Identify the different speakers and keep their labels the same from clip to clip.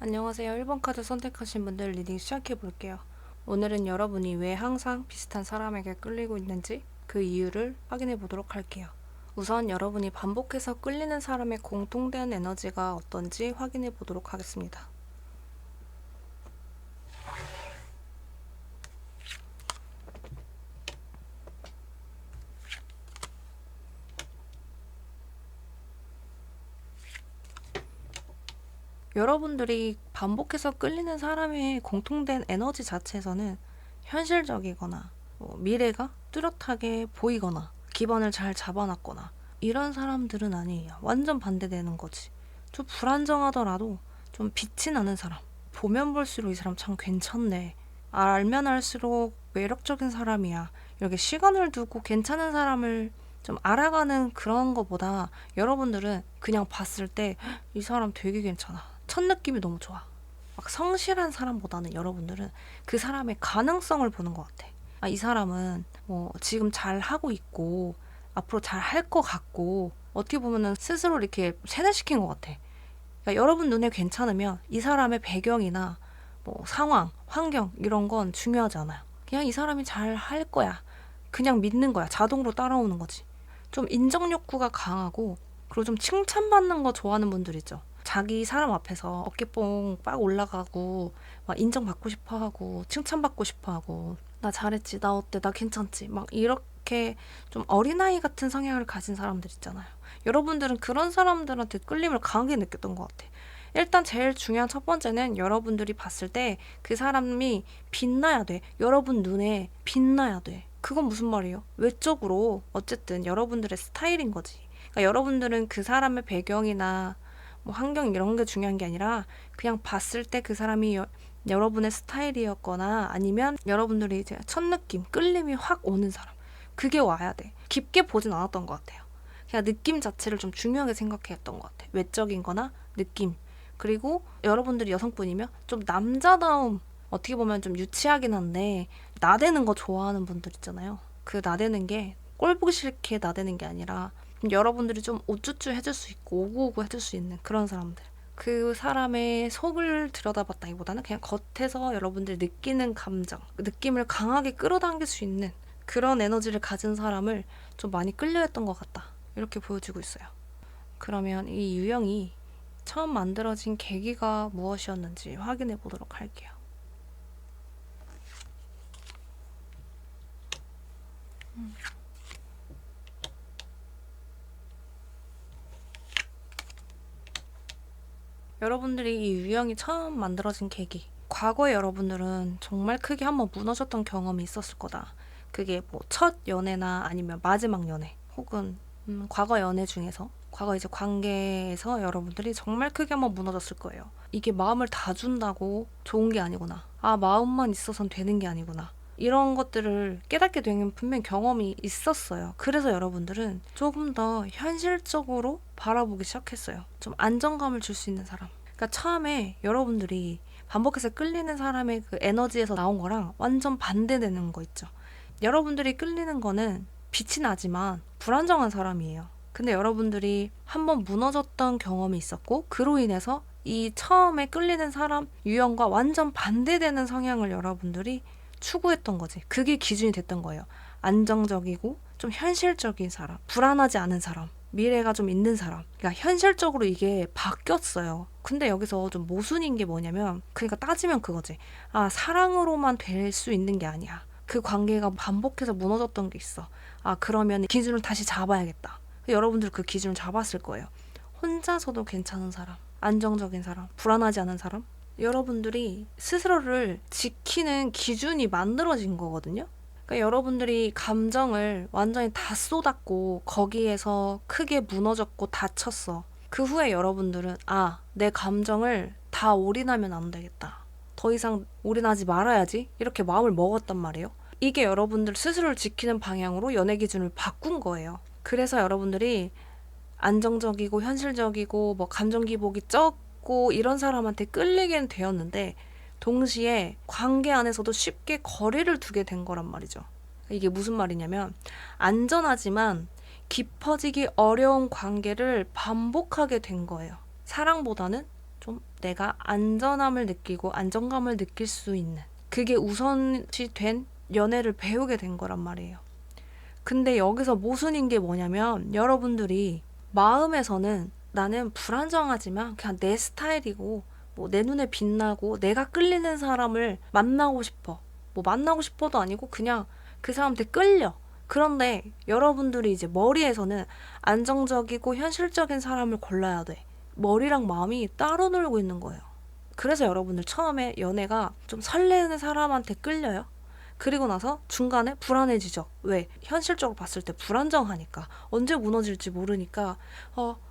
Speaker 1: 안녕하세요. 1번 카드 선택하신 분들 리딩 시작해 볼게요. 오늘은 여러분이 왜 항상 비슷한 사람에게 끌리고 있는지 그 이유를 확인해 보도록 할게요. 우선 여러분이 반복해서 끌리는 사람의 공통된 에너지가 어떤지 확인해 보도록 하겠습니다. 여러분들이 반복해서 끌리는 사람의 공통된 에너지 자체에서는 현실적이거나 미래가 뚜렷하게 보이거나 기반을 잘 잡아놨거나 이런 사람들은 아니에요. 완전 반대되는 거지. 좀 불안정하더라도 좀 빛이 나는 사람. 보면 볼수록 이 사람 참 괜찮네. 알면 알수록 매력적인 사람이야. 이렇게 시간을 두고 괜찮은 사람을 좀 알아가는 그런 거보다 여러분들은 그냥 봤을 때 이 사람 되게 괜찮아. 첫 느낌이 너무 좋아. 막 성실한 사람보다는 여러분들은 그 사람의 가능성을 보는 것 같아. 아, 이 사람은 뭐 지금 잘 하고 있고 앞으로 잘 할 것 같고 어떻게 보면은 스스로 이렇게 세뇌시킨 것 같아. 그러니까 여러분 눈에 괜찮으면 이 사람의 배경이나 뭐 상황, 환경 이런 건 중요하지 않아요. 그냥 이 사람이 잘 할 거야. 그냥 믿는 거야. 자동으로 따라오는 거지. 좀 인정 욕구가 강하고 그리고 좀 칭찬받는 거 좋아하는 분들 있죠. 자기 사람 앞에서 어깨뽕 빡 올라가고 막 인정받고 싶어 하고 칭찬받고 싶어 하고 나 잘했지, 나 어때, 나 괜찮지 막 이렇게 좀 어린아이 같은 성향을 가진 사람들 있잖아요. 여러분들은 그런 사람들한테 끌림을 강하게 느꼈던 것 같아. 일단 제일 중요한 첫 번째는 여러분들이 봤을 때 그 사람이 빛나야 돼. 여러분 눈에 빛나야 돼. 그건 무슨 말이에요? 외적으로 어쨌든 여러분들의 스타일인 거지. 그러니까 여러분들은 그 사람의 배경이나 뭐 환경 이런 게 중요한 게 아니라 그냥 봤을 때 그 사람이 여러분의 스타일이었거나 아니면 여러분들이 이제 첫 느낌, 끌림이 확 오는 사람. 그게 와야 돼. 깊게 보진 않았던 것 같아요. 그냥 느낌 자체를 좀 중요하게 생각했던 것 같아. 외적인 거나 느낌. 그리고 여러분들이 여성분이면 좀 남자다움, 어떻게 보면 좀 유치하긴 한데 나대는 거 좋아하는 분들 있잖아요. 그 나대는 게 꼴 보기 싫게 나대는 게 아니라 여러분들이 좀 우쭈쭈 해줄 수 있고 오구오구 해줄 수 있는 그런 사람들. 그 사람의 속을 들여다봤다기보다는 그냥 겉에서 여러분들이 느끼는 감정, 느낌을 강하게 끌어당길 수 있는 그런 에너지를 가진 사람을 좀 많이 끌려했던 것 같다. 이렇게 보여지고 있어요. 그러면 이 유형이 처음 만들어진 계기가 무엇이었는지 확인해 보도록 할게요. 여러분들이 이 유형이 처음 만들어진 계기. 과거에 여러분들은 정말 크게 한번 무너졌던 경험이 있었을 거다. 그게 뭐 첫 연애나 아니면 마지막 연애 혹은 과거 연애 중에서 과거 이제 관계에서 여러분들이 정말 크게 한번 무너졌을 거예요. 이게 마음을 다 준다고 좋은 게 아니구나. 아, 마음만 있어선 되는 게 아니구나. 이런 것들을 깨닫게 되는 분명 경험이 있었어요. 그래서 여러분들은 조금 더 현실적으로 바라보기 시작했어요. 좀 안정감을 줄 수 있는 사람. 그러니까 처음에 여러분들이 반복해서 끌리는 사람의 그 에너지에서 나온 거랑 완전 반대되는 거 있죠. 여러분들이 끌리는 거는 빛이 나지만 불안정한 사람이에요. 근데 여러분들이 한번 무너졌던 경험이 있었고 그로 인해서 이 처음에 끌리는 사람 유형과 완전 반대되는 성향을 여러분들이 추구했던 거지. 그게 기준이 됐던 거예요. 안정적이고 좀 현실적인 사람, 불안하지 않은 사람, 미래가 좀 있는 사람. 그러니까 현실적으로 이게 바뀌었어요. 근데 여기서 좀 모순인 게 뭐냐면, 그러니까 따지면 그거지. 아, 사랑으로만 될 수 있는 게 아니야. 그 관계가 반복해서 무너졌던 게 있어. 아, 그러면 기준을 다시 잡아야겠다. 여러분들 그 기준을 잡았을 거예요. 혼자서도 괜찮은 사람, 안정적인 사람, 불안하지 않은 사람. 여러분들이 스스로를 지키는 기준이 만들어진 거거든요. 그러니까 여러분들이 감정을 완전히 다 쏟았고 거기에서 크게 무너졌고 다쳤어. 그 후에 여러분들은 아, 내 감정을 다 올인하면 안 되겠다. 더 이상 올인하지 말아야지. 이렇게 마음을 먹었단 말이에요. 이게 여러분들 스스로를 지키는 방향으로 연애 기준을 바꾼 거예요. 그래서 여러분들이 안정적이고 현실적이고 뭐 감정 기복이 적고 이런 사람한테 끌리게 되었는데 동시에 관계 안에서도 쉽게 거리를 두게 된 거란 말이죠. 이게 무슨 말이냐면 안전하지만 깊어지기 어려운 관계를 반복하게 된 거예요. 사랑보다는 좀 내가 안전함을 느끼고 안정감을 느낄 수 있는, 그게 우선시 된 연애를 배우게 된 거란 말이에요. 근데 여기서 모순인 게 뭐냐면, 여러분들이 마음에서는 나는 불안정하지만 그냥 내 스타일이고 뭐 내 눈에 빛나고 내가 끌리는 사람을 만나고 싶어. 뭐 만나고 싶어도 아니고 그냥 그 사람한테 끌려. 그런데 여러분들이 이제 머리에서는 안정적이고 현실적인 사람을 골라야 돼. 머리랑 마음이 따로 놀고 있는 거예요. 그래서 여러분들 처음에 연애가 좀 설레는 사람한테 끌려요. 그리고 나서 중간에 불안해지죠. 왜? 현실적으로 봤을 때 불안정하니까. 언제 무너질지 모르니까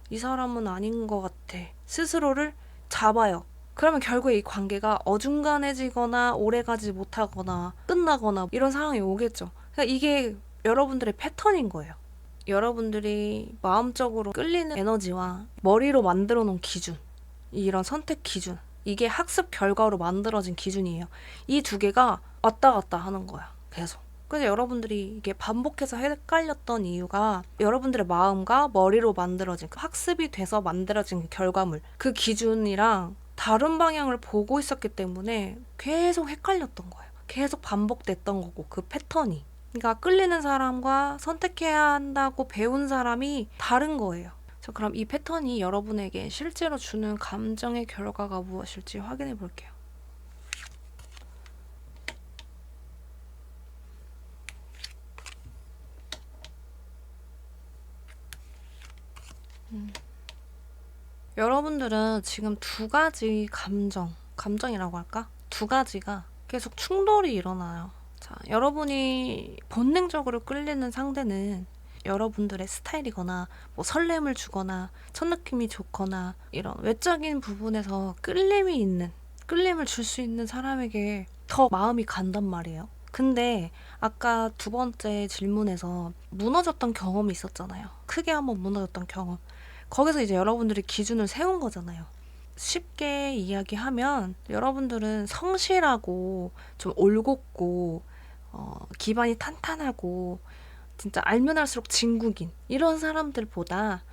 Speaker 1: 이 사람은 아닌 것 같아. 스스로를 잡아요. 그러면 결국에 이 관계가 어중간해지거나 오래가지 못하거나 끝나거나 이런 상황이 오겠죠. 그러니까 이게 여러분들의 패턴인 거예요. 여러분들이 마음적으로 끌리는 에너지와 머리로 만들어 놓은 기준, 이런 선택 기준, 이게 학습 결과로 만들어진 기준이에요. 이 두 개가 왔다 갔다 하는 거야, 계속. 그래서 여러분들이 이게 반복해서 헷갈렸던 이유가 여러분들의 마음과 머리로 만들어진, 학습이 돼서 만들어진 결과물, 그 기준이랑 다른 방향을 보고 있었기 때문에 계속 헷갈렸던 거예요. 계속 반복됐던 거고, 그 패턴이. 그러니까 끌리는 사람과 선택해야 한다고 배운 사람이 다른 거예요. 그럼 이 패턴이 여러분에게 실제로 주는 감정의 결과가 무엇일지 확인해 볼게요. 여러분들은 지금 두 가지 감정이라고 할까? 두 가지가 계속 충돌이 일어나요. 자, 여러분이 본능적으로 끌리는 상대는 여러분들의 스타일이거나 뭐 설렘을 주거나 첫 느낌이 좋거나 이런 외적인 부분에서 끌림을 줄 수 있는 사람에게 더 마음이 간단 말이에요. 근데 아까 두 번째 질문에서 무너졌던 경험이 있었잖아요. 크게 한번 무너졌던 경험. 거기서 이제 여러분들이 기준을 세운 거잖아요. 쉽게 이야기하면 여러분들은 성실하고 좀 올곧고 기반이 탄탄하고 진짜 알면 할수록 진국인 이런 사람들보다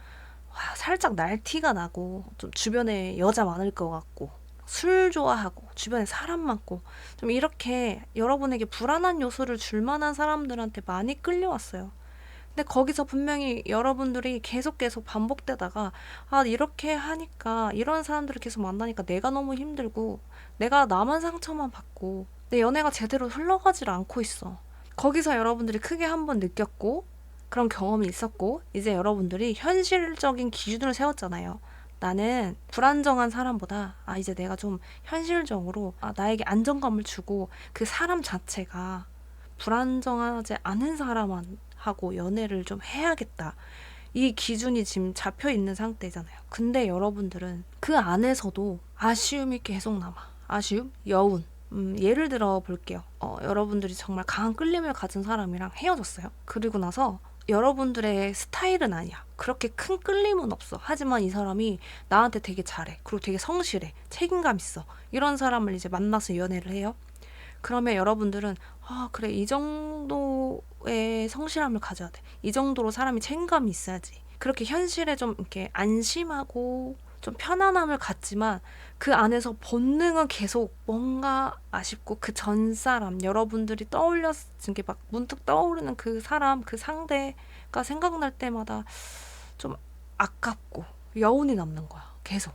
Speaker 1: 살짝 날티가 나고 좀 주변에 여자 많을 것 같고 술 좋아하고 주변에 사람 많고 좀 이렇게 여러분에게 불안한 요소를 줄 만한 사람들한테 많이 끌려왔어요. 근데 거기서 분명히 여러분들이 계속 반복되다가 이렇게 하니까 이런 사람들을 계속 만나니까 내가 너무 힘들고 내가 나만 상처만 받고 내 연애가 제대로 흘러가질 않고 있어. 거기서 여러분들이 크게 한번 느꼈고 그런 경험이 있었고 이제 여러분들이 현실적인 기준을 세웠잖아요. 나는 불안정한 사람보다 이제 내가 좀 현실적으로 나에게 안정감을 주고 그 사람 자체가 불안정하지 않은 사람하고 연애를 좀 해야겠다. 이 기준이 지금 잡혀 있는 상태잖아요. 근데 여러분들은 그 안에서도 아쉬움이 계속 남아. 아쉬움? 여운. 예를 들어 볼게요. 여러분들이 정말 강한 끌림을 가진 사람이랑 헤어졌어요. 그리고 나서 여러분들의 스타일은 아니야. 그렇게 큰 끌림은 없어. 하지만 이 사람이 나한테 되게 잘해. 그리고 되게 성실해. 책임감 있어. 이런 사람을 이제 만나서 연애를 해요. 그러면 여러분들은 그래, 이 정도의 성실함을 가져야 돼. 이 정도로 사람이 책임감이 있어야지. 그렇게 현실에 좀 이렇게 안심하고 좀 편안함을 갖지만 그 안에서 본능은 계속 뭔가 아쉽고 그 전 사람, 여러분들이 떠올렸은 게 막 문득 떠오르는 그 사람, 그 상대가 생각날 때마다 좀 아깝고 여운이 남는 거야. 계속.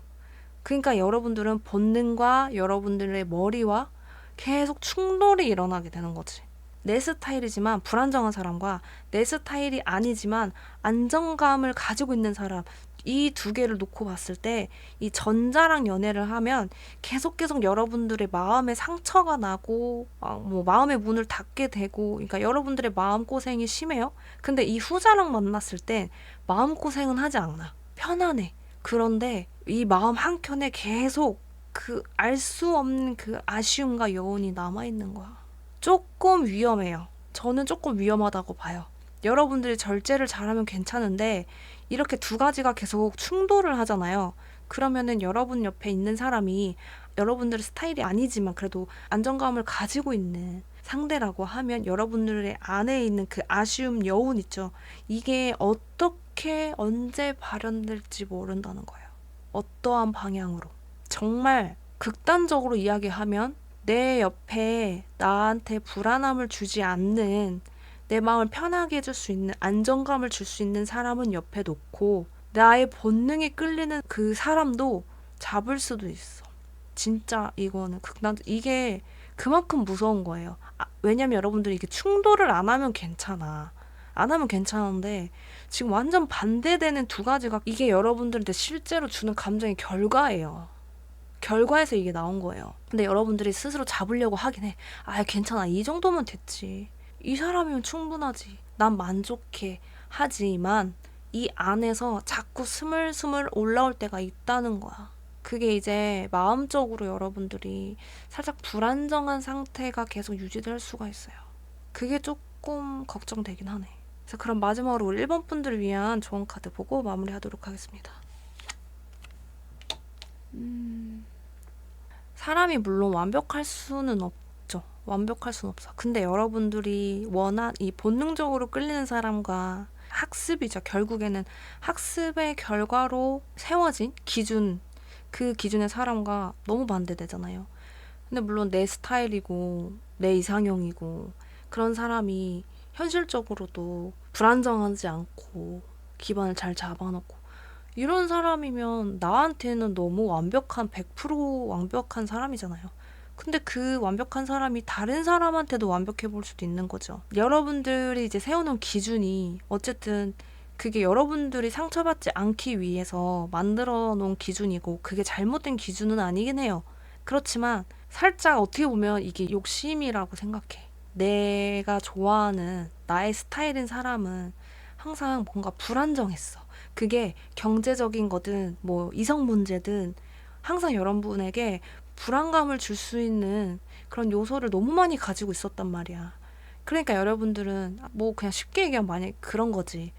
Speaker 1: 그러니까 여러분들은 본능과 여러분들의 머리와 계속 충돌이 일어나게 되는 거지. 내 스타일이지만 불안정한 사람과 내 스타일이 아니지만 안정감을 가지고 있는 사람, 이 두 개를 놓고 봤을 때 이 전자랑 연애를 하면 계속 여러분들의 마음에 상처가 나고 뭐 마음의 문을 닫게 되고, 그러니까 여러분들의 마음고생이 심해요. 근데 이 후자랑 만났을 땐 마음고생은 하지 않아. 편안해. 그런데 이 마음 한켠에 계속 그 알 수 없는 그 아쉬움과 여운이 남아있는 거야. 조금 위험해요. 저는 조금 위험하다고 봐요. 여러분들이 절제를 잘하면 괜찮은데 이렇게 두 가지가 계속 충돌을 하잖아요. 그러면은 여러분 옆에 있는 사람이 여러분들의 스타일이 아니지만 그래도 안정감을 가지고 있는 상대라고 하면 여러분들의 안에 있는 그 아쉬움, 여운 있죠. 이게 어떻게 언제 발현될지 모른다는 거예요. 어떠한 방향으로. 정말 극단적으로 이야기하면 내 옆에 나한테 불안함을 주지 않는, 내 마음을 편하게 해줄 수 있는, 안정감을 줄 수 있는 사람은 옆에 놓고 나의 본능이 끌리는 그 사람도 잡을 수도 있어. 진짜 이거는 이게 그만큼 무서운 거예요. 왜냐면 여러분들이 이게 충돌을 안 하면 괜찮아. 안 하면 괜찮은데 지금 완전 반대되는 두 가지가, 이게 여러분들한테 실제로 주는 감정의 결과예요. 결과에서 이게 나온 거예요. 근데 여러분들이 스스로 잡으려고 하긴 해. 괜찮아. 이 정도면 됐지. 이 사람이면 충분하지. 난 만족해. 하지만 이 안에서 자꾸 스물스물 올라올 때가 있다는 거야. 그게 이제 마음적으로 여러분들이 살짝 불안정한 상태가 계속 유지될 수가 있어요. 그게 조금 걱정되긴 하네. 그래서 그럼 마지막으로 우리 1번 분들을 위한 조언 카드 보고 마무리하도록 하겠습니다. 사람이 물론 완벽할 수는 없죠. 완벽할 수는 없어. 근데 여러분들이 이 본능적으로 끌리는 사람과 학습이죠. 결국에는 학습의 결과로 세워진 기준, 그 기준의 사람과 너무 반대되잖아요. 근데 물론 내 스타일이고 내 이상형이고 그런 사람이 현실적으로도 불안정하지 않고 기반을 잘 잡아놓고 이런 사람이면 나한테는 너무 완벽한 100% 완벽한 사람이잖아요. 근데 그 완벽한 사람이 다른 사람한테도 완벽해 볼 수도 있는 거죠. 여러분들이 이제 세워놓은 기준이 어쨌든 그게 여러분들이 상처받지 않기 위해서 만들어 놓은 기준이고 그게 잘못된 기준은 아니긴 해요. 그렇지만 살짝 어떻게 보면 이게 욕심이라고 생각해. 내가 좋아하는 나의 스타일인 사람은 항상 뭔가 불안정했어. 그게 경제적인 거든 뭐 이성 문제든 항상 여러분에게 불안감을 줄 수 있는 그런 요소를 너무 많이 가지고 있었단 말이야. 그러니까 여러분들은 뭐 그냥 쉽게 얘기하면 만약에 그런 거지.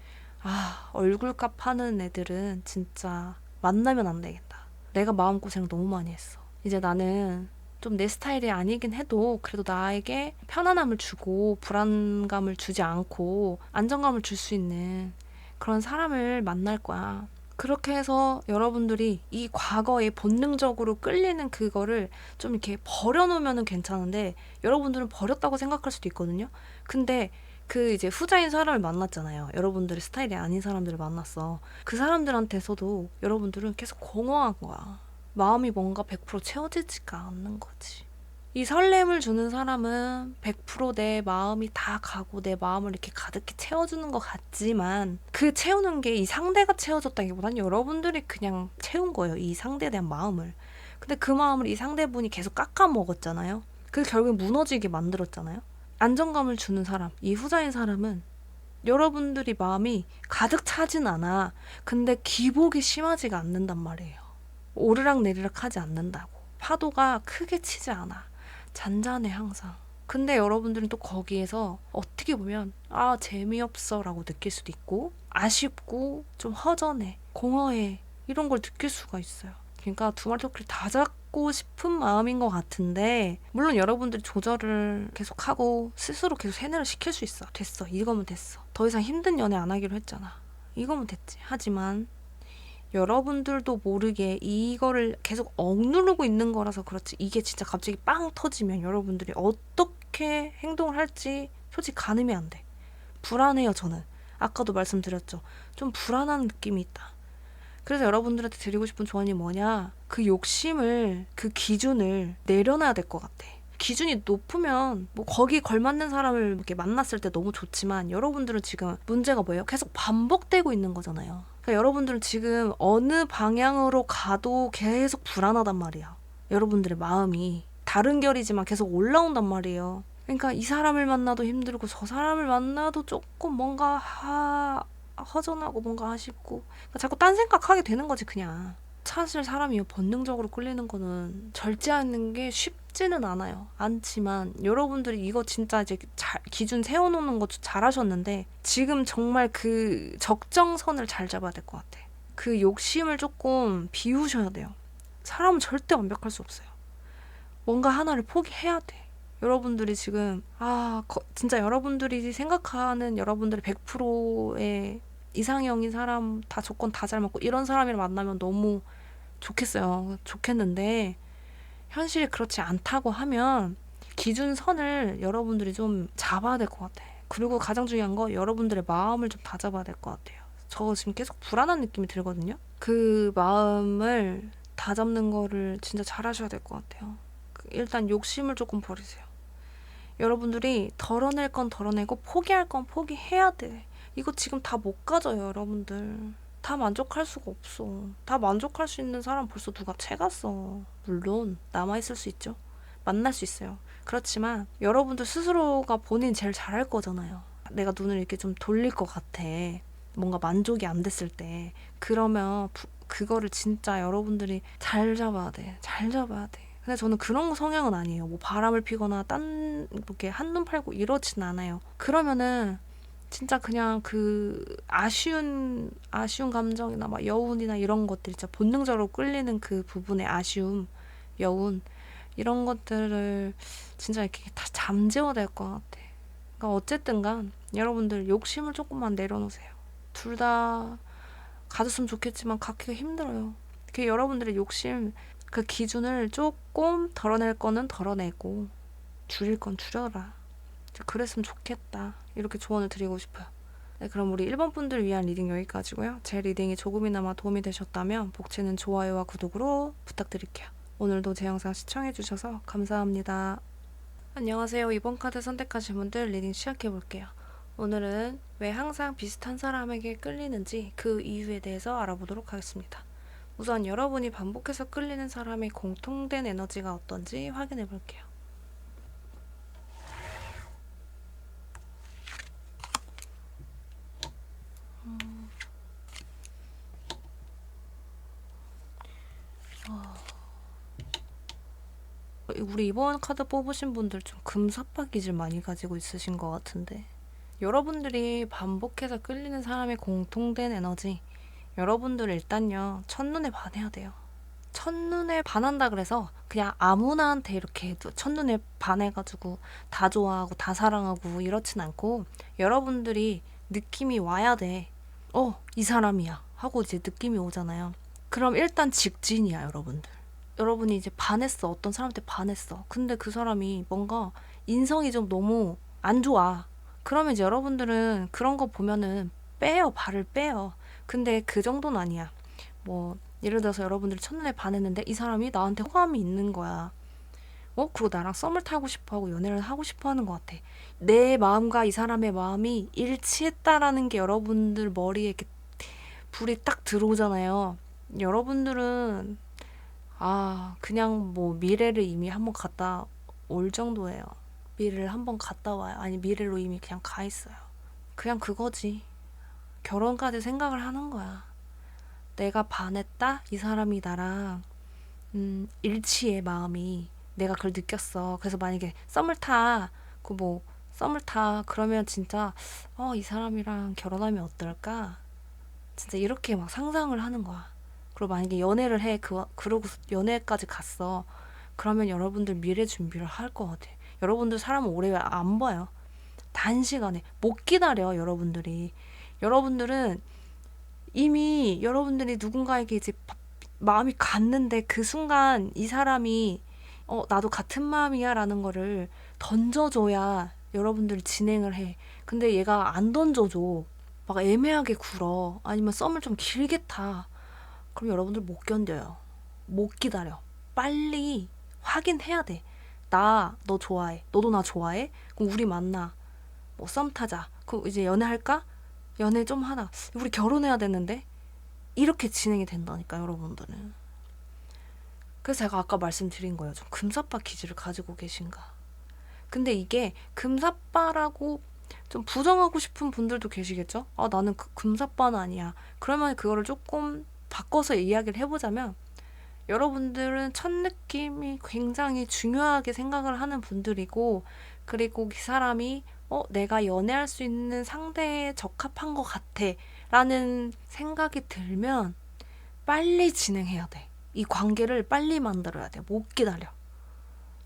Speaker 1: 얼굴값 하는 애들은 진짜 만나면 안 되겠다. 내가 마음고생을 너무 많이 했어. 이제 나는 좀 내 스타일이 아니긴 해도 그래도 나에게 편안함을 주고 불안감을 주지 않고 안정감을 줄 수 있는 그런 사람을 만날 거야. 그렇게 해서 여러분들이 이 과거에 본능적으로 끌리는 그거를 좀 이렇게 버려놓으면 괜찮은데 여러분들은 버렸다고 생각할 수도 있거든요. 근데 그 이제 후자인 사람을 만났잖아요. 여러분들의 스타일이 아닌 사람들을 만났어. 그 사람들한테서도 여러분들은 계속 공허한 거야. 마음이 뭔가 100% 채워지지가 않는 거지. 이 설렘을 주는 사람은 100% 내 마음이 다 가고 내 마음을 이렇게 가득히 채워주는 것 같지만 그 채우는 게 이 상대가 채워줬다기보다는 여러분들이 그냥 채운 거예요. 이 상대에 대한 마음을. 근데 그 마음을 이 상대분이 계속 깎아먹었잖아요. 그래서 결국에 무너지게 만들었잖아요. 안정감을 주는 사람, 이 후자인 사람은 여러분들이 마음이 가득 차진 않아. 근데 기복이 심하지가 않는단 말이에요. 오르락내리락 하지 않는다고. 파도가 크게 치지 않아. 잔잔해 항상. 근데 여러분들은 또 거기에서 어떻게 보면 재미없어 라고 느낄 수도 있고 아쉽고 좀 허전해, 공허해 이런 걸 느낄 수가 있어요. 그러니까 두 마리 토끼를 다 잡고 싶은 마음인 것 같은데 물론 여러분들이 조절을 계속하고 스스로 계속 세뇌를 시킬 수 있어. 됐어. 이거면 됐어. 더 이상 힘든 연애 안 하기로 했잖아. 이거면 됐지. 하지만 여러분들도 모르게 이거를 계속 억누르고 있는 거라서 그렇지 이게 진짜 갑자기 빵 터지면 여러분들이 어떻게 행동을 할지 솔직히 가늠이 안 돼. 불안해요. 저는 아까도 말씀드렸죠. 좀 불안한 느낌이 있다. 그래서 여러분들한테 드리고 싶은 조언이 뭐냐, 그 욕심을, 그 기준을 내려놔야 될 것 같아. 기준이 높으면 뭐 거기 걸맞는 사람을 이렇게 만났을 때 너무 좋지만 여러분들은 지금 문제가 뭐예요? 계속 반복되고 있는 거잖아요. 그러니까 여러분들은 지금 어느 방향으로 가도 계속 불안하단 말이야. 여러분들의 마음이 다른 결이지만 계속 올라온단 말이에요. 그러니까 이 사람을 만나도 힘들고 저 사람을 만나도 조금 뭔가 허전하고 뭔가 아쉽고 그러니까 자꾸 딴 생각하게 되는 거지 그냥. 사실 사람이 본능적으로 끌리는 거는 절제하는 게 쉽지는 않지만 여러분들이 이거 진짜 이제 기준 세워놓는 거 잘하셨는데 지금 정말 그 적정선을 잘 잡아야 될 것 같아. 그 욕심을 조금 비우셔야 돼요. 사람은 절대 완벽할 수 없어요. 뭔가 하나를 포기해야 돼. 여러분들이 지금 진짜 여러분들이 생각하는 여러분들의 100%의 이상형인 사람 다 조건 다 잘 맞고 이런 사람이랑 만나면 너무 좋겠어요. 좋겠는데 현실이 그렇지 않다고 하면 기준선을 여러분들이 좀 잡아야 될 것 같아. 그리고 가장 중요한 거 여러분들의 마음을 좀 다잡아야 될 것 같아요. 저 지금 계속 불안한 느낌이 들거든요. 그 마음을 다잡는 거를 진짜 잘하셔야 될 것 같아요. 일단 욕심을 조금 버리세요. 여러분들이 덜어낼 건 덜어내고 포기할 건 포기해야 돼. 이거 지금 다 못 가져요, 여러분들. 다 만족할 수가 없어. 다 만족할 수 있는 사람 벌써 누가 채갔어. 물론 남아있을 수 있죠. 만날 수 있어요. 그렇지만 여러분들 스스로가 본인 제일 잘할 거잖아요. 내가 눈을 이렇게 좀 돌릴 것 같아. 뭔가 만족이 안 됐을 때. 그러면 그거를 진짜 여러분들이 잘 잡아야 돼. 잘 잡아야 돼. 근데 저는 그런 성향은 아니에요. 뭐 바람을 피거나 이렇게 한눈 팔고 이러진 않아요. 그러면은 진짜 그냥 그 아쉬운 감정이나 막 여운이나 이런 것들 진짜 본능적으로 끌리는 그 부분의 아쉬움, 여운 이런 것들을 진짜 이렇게 다 잠재워야 될 것 같아. 그러니까 어쨌든간 여러분들 욕심을 조금만 내려놓으세요. 둘 다 가졌으면 좋겠지만 갖기가 힘들어요. 그 여러분들의 욕심 그 기준을 조금 덜어낼 거는 덜어내고 줄일 건 줄여라. 그랬으면 좋겠다. 이렇게 조언을 드리고 싶어요. 네, 그럼 우리 1번 분들 위한 리딩 여기까지고요. 제 리딩이 조금이나마 도움이 되셨다면 복채는 좋아요와 구독으로 부탁드릴게요. 오늘도 제 영상 시청해주셔서 감사합니다. 안녕하세요. 이번 카드 선택하신 분들 리딩 시작해볼게요. 오늘은 왜 항상 비슷한 사람에게 끌리는지 그 이유에 대해서 알아보도록 하겠습니다. 우선 여러분이 반복해서 끌리는 사람의 공통된 에너지가 어떤지 확인해볼게요. 우리 이번 카드 뽑으신 분들 좀 금사빠 기질 많이 가지고 있으신 것 같은데 여러분들이 반복해서 끌리는 사람의 공통된 에너지 여러분들 일단요 첫눈에 반해야 돼요. 첫눈에 반한다 그래서 그냥 아무나한테 이렇게 첫눈에 반해가지고 다 좋아하고 다 사랑하고 이렇진 않고 여러분들이 느낌이 와야 돼. 이 사람이야 하고 이제 느낌이 오잖아요. 그럼 일단 직진이야 여러분들. 여러분이 이제 반했어. 어떤 사람한테 반했어. 근데 그 사람이 뭔가 인성이 좀 너무 안 좋아. 그러면 이제 여러분들은 그런 거 보면은 빼요. 발을 빼요. 근데 그 정도는 아니야. 뭐 예를 들어서 여러분들이 첫눈에 반했는데 이 사람이 나한테 호감이 있는 거야. 그리고 나랑 썸을 타고 싶어하고 연애를 하고 싶어하는 것 같아. 내 마음과 이 사람의 마음이 일치했다라는 게 여러분들 머리에 이렇게 불이 딱 들어오잖아요. 여러분들은 그냥 뭐 미래를 이미 한번 갔다 올 정도예요. 미래를 한번 갔다 와요. 아니 미래로 이미 그냥 가 있어요. 그냥 그거지. 결혼까지 생각을 하는 거야. 내가 반했다? 이 사람이 나랑 일치해 마음이. 내가 그걸 느꼈어. 그래서 만약에 썸을 타 그러면 진짜 이 사람이랑 결혼하면 어떨까? 진짜 이렇게 막 상상을 하는 거야. 그리고 만약에 연애를 해 그러고 연애까지 갔어. 그러면 여러분들 미래 준비를 할 것 같아. 여러분들 사람은 오래 안 봐요. 단시간에 못 기다려 여러분들이. 여러분들은 이미 여러분들이 누군가에게 이제 마음이 갔는데 그 순간 이 사람이 나도 같은 마음이야 라는 거를 던져줘야 여러분들이 진행을 해. 근데 얘가 안 던져줘. 막 애매하게 굴어. 아니면 썸을 좀 길게 타. 그럼 여러분들 못 견뎌요. 못 기다려. 빨리 확인해야 돼. 나 너 좋아해. 너도 나 좋아해? 그럼 우리 만나. 뭐 썸 타자. 그럼 이제 연애할까? 연애 좀 하다. 우리 결혼해야 되는데? 이렇게 진행이 된다니까 여러분들은. 그래서 제가 아까 말씀드린 거예요. 좀 금사빠 기질을 가지고 계신가. 근데 이게 금사빠라고 좀 부정하고 싶은 분들도 계시겠죠? 나는 금사빠는 아니야. 그러면 그거를 조금 바꿔서 이야기를 해보자면 여러분들은 첫 느낌이 굉장히 중요하게 생각을 하는 분들이고 그리고 그 사람이 내가 연애할 수 있는 상대에 적합한 것 같아 라는 생각이 들면 빨리 진행해야 돼. 이 관계를 빨리 만들어야 돼. 못 기다려.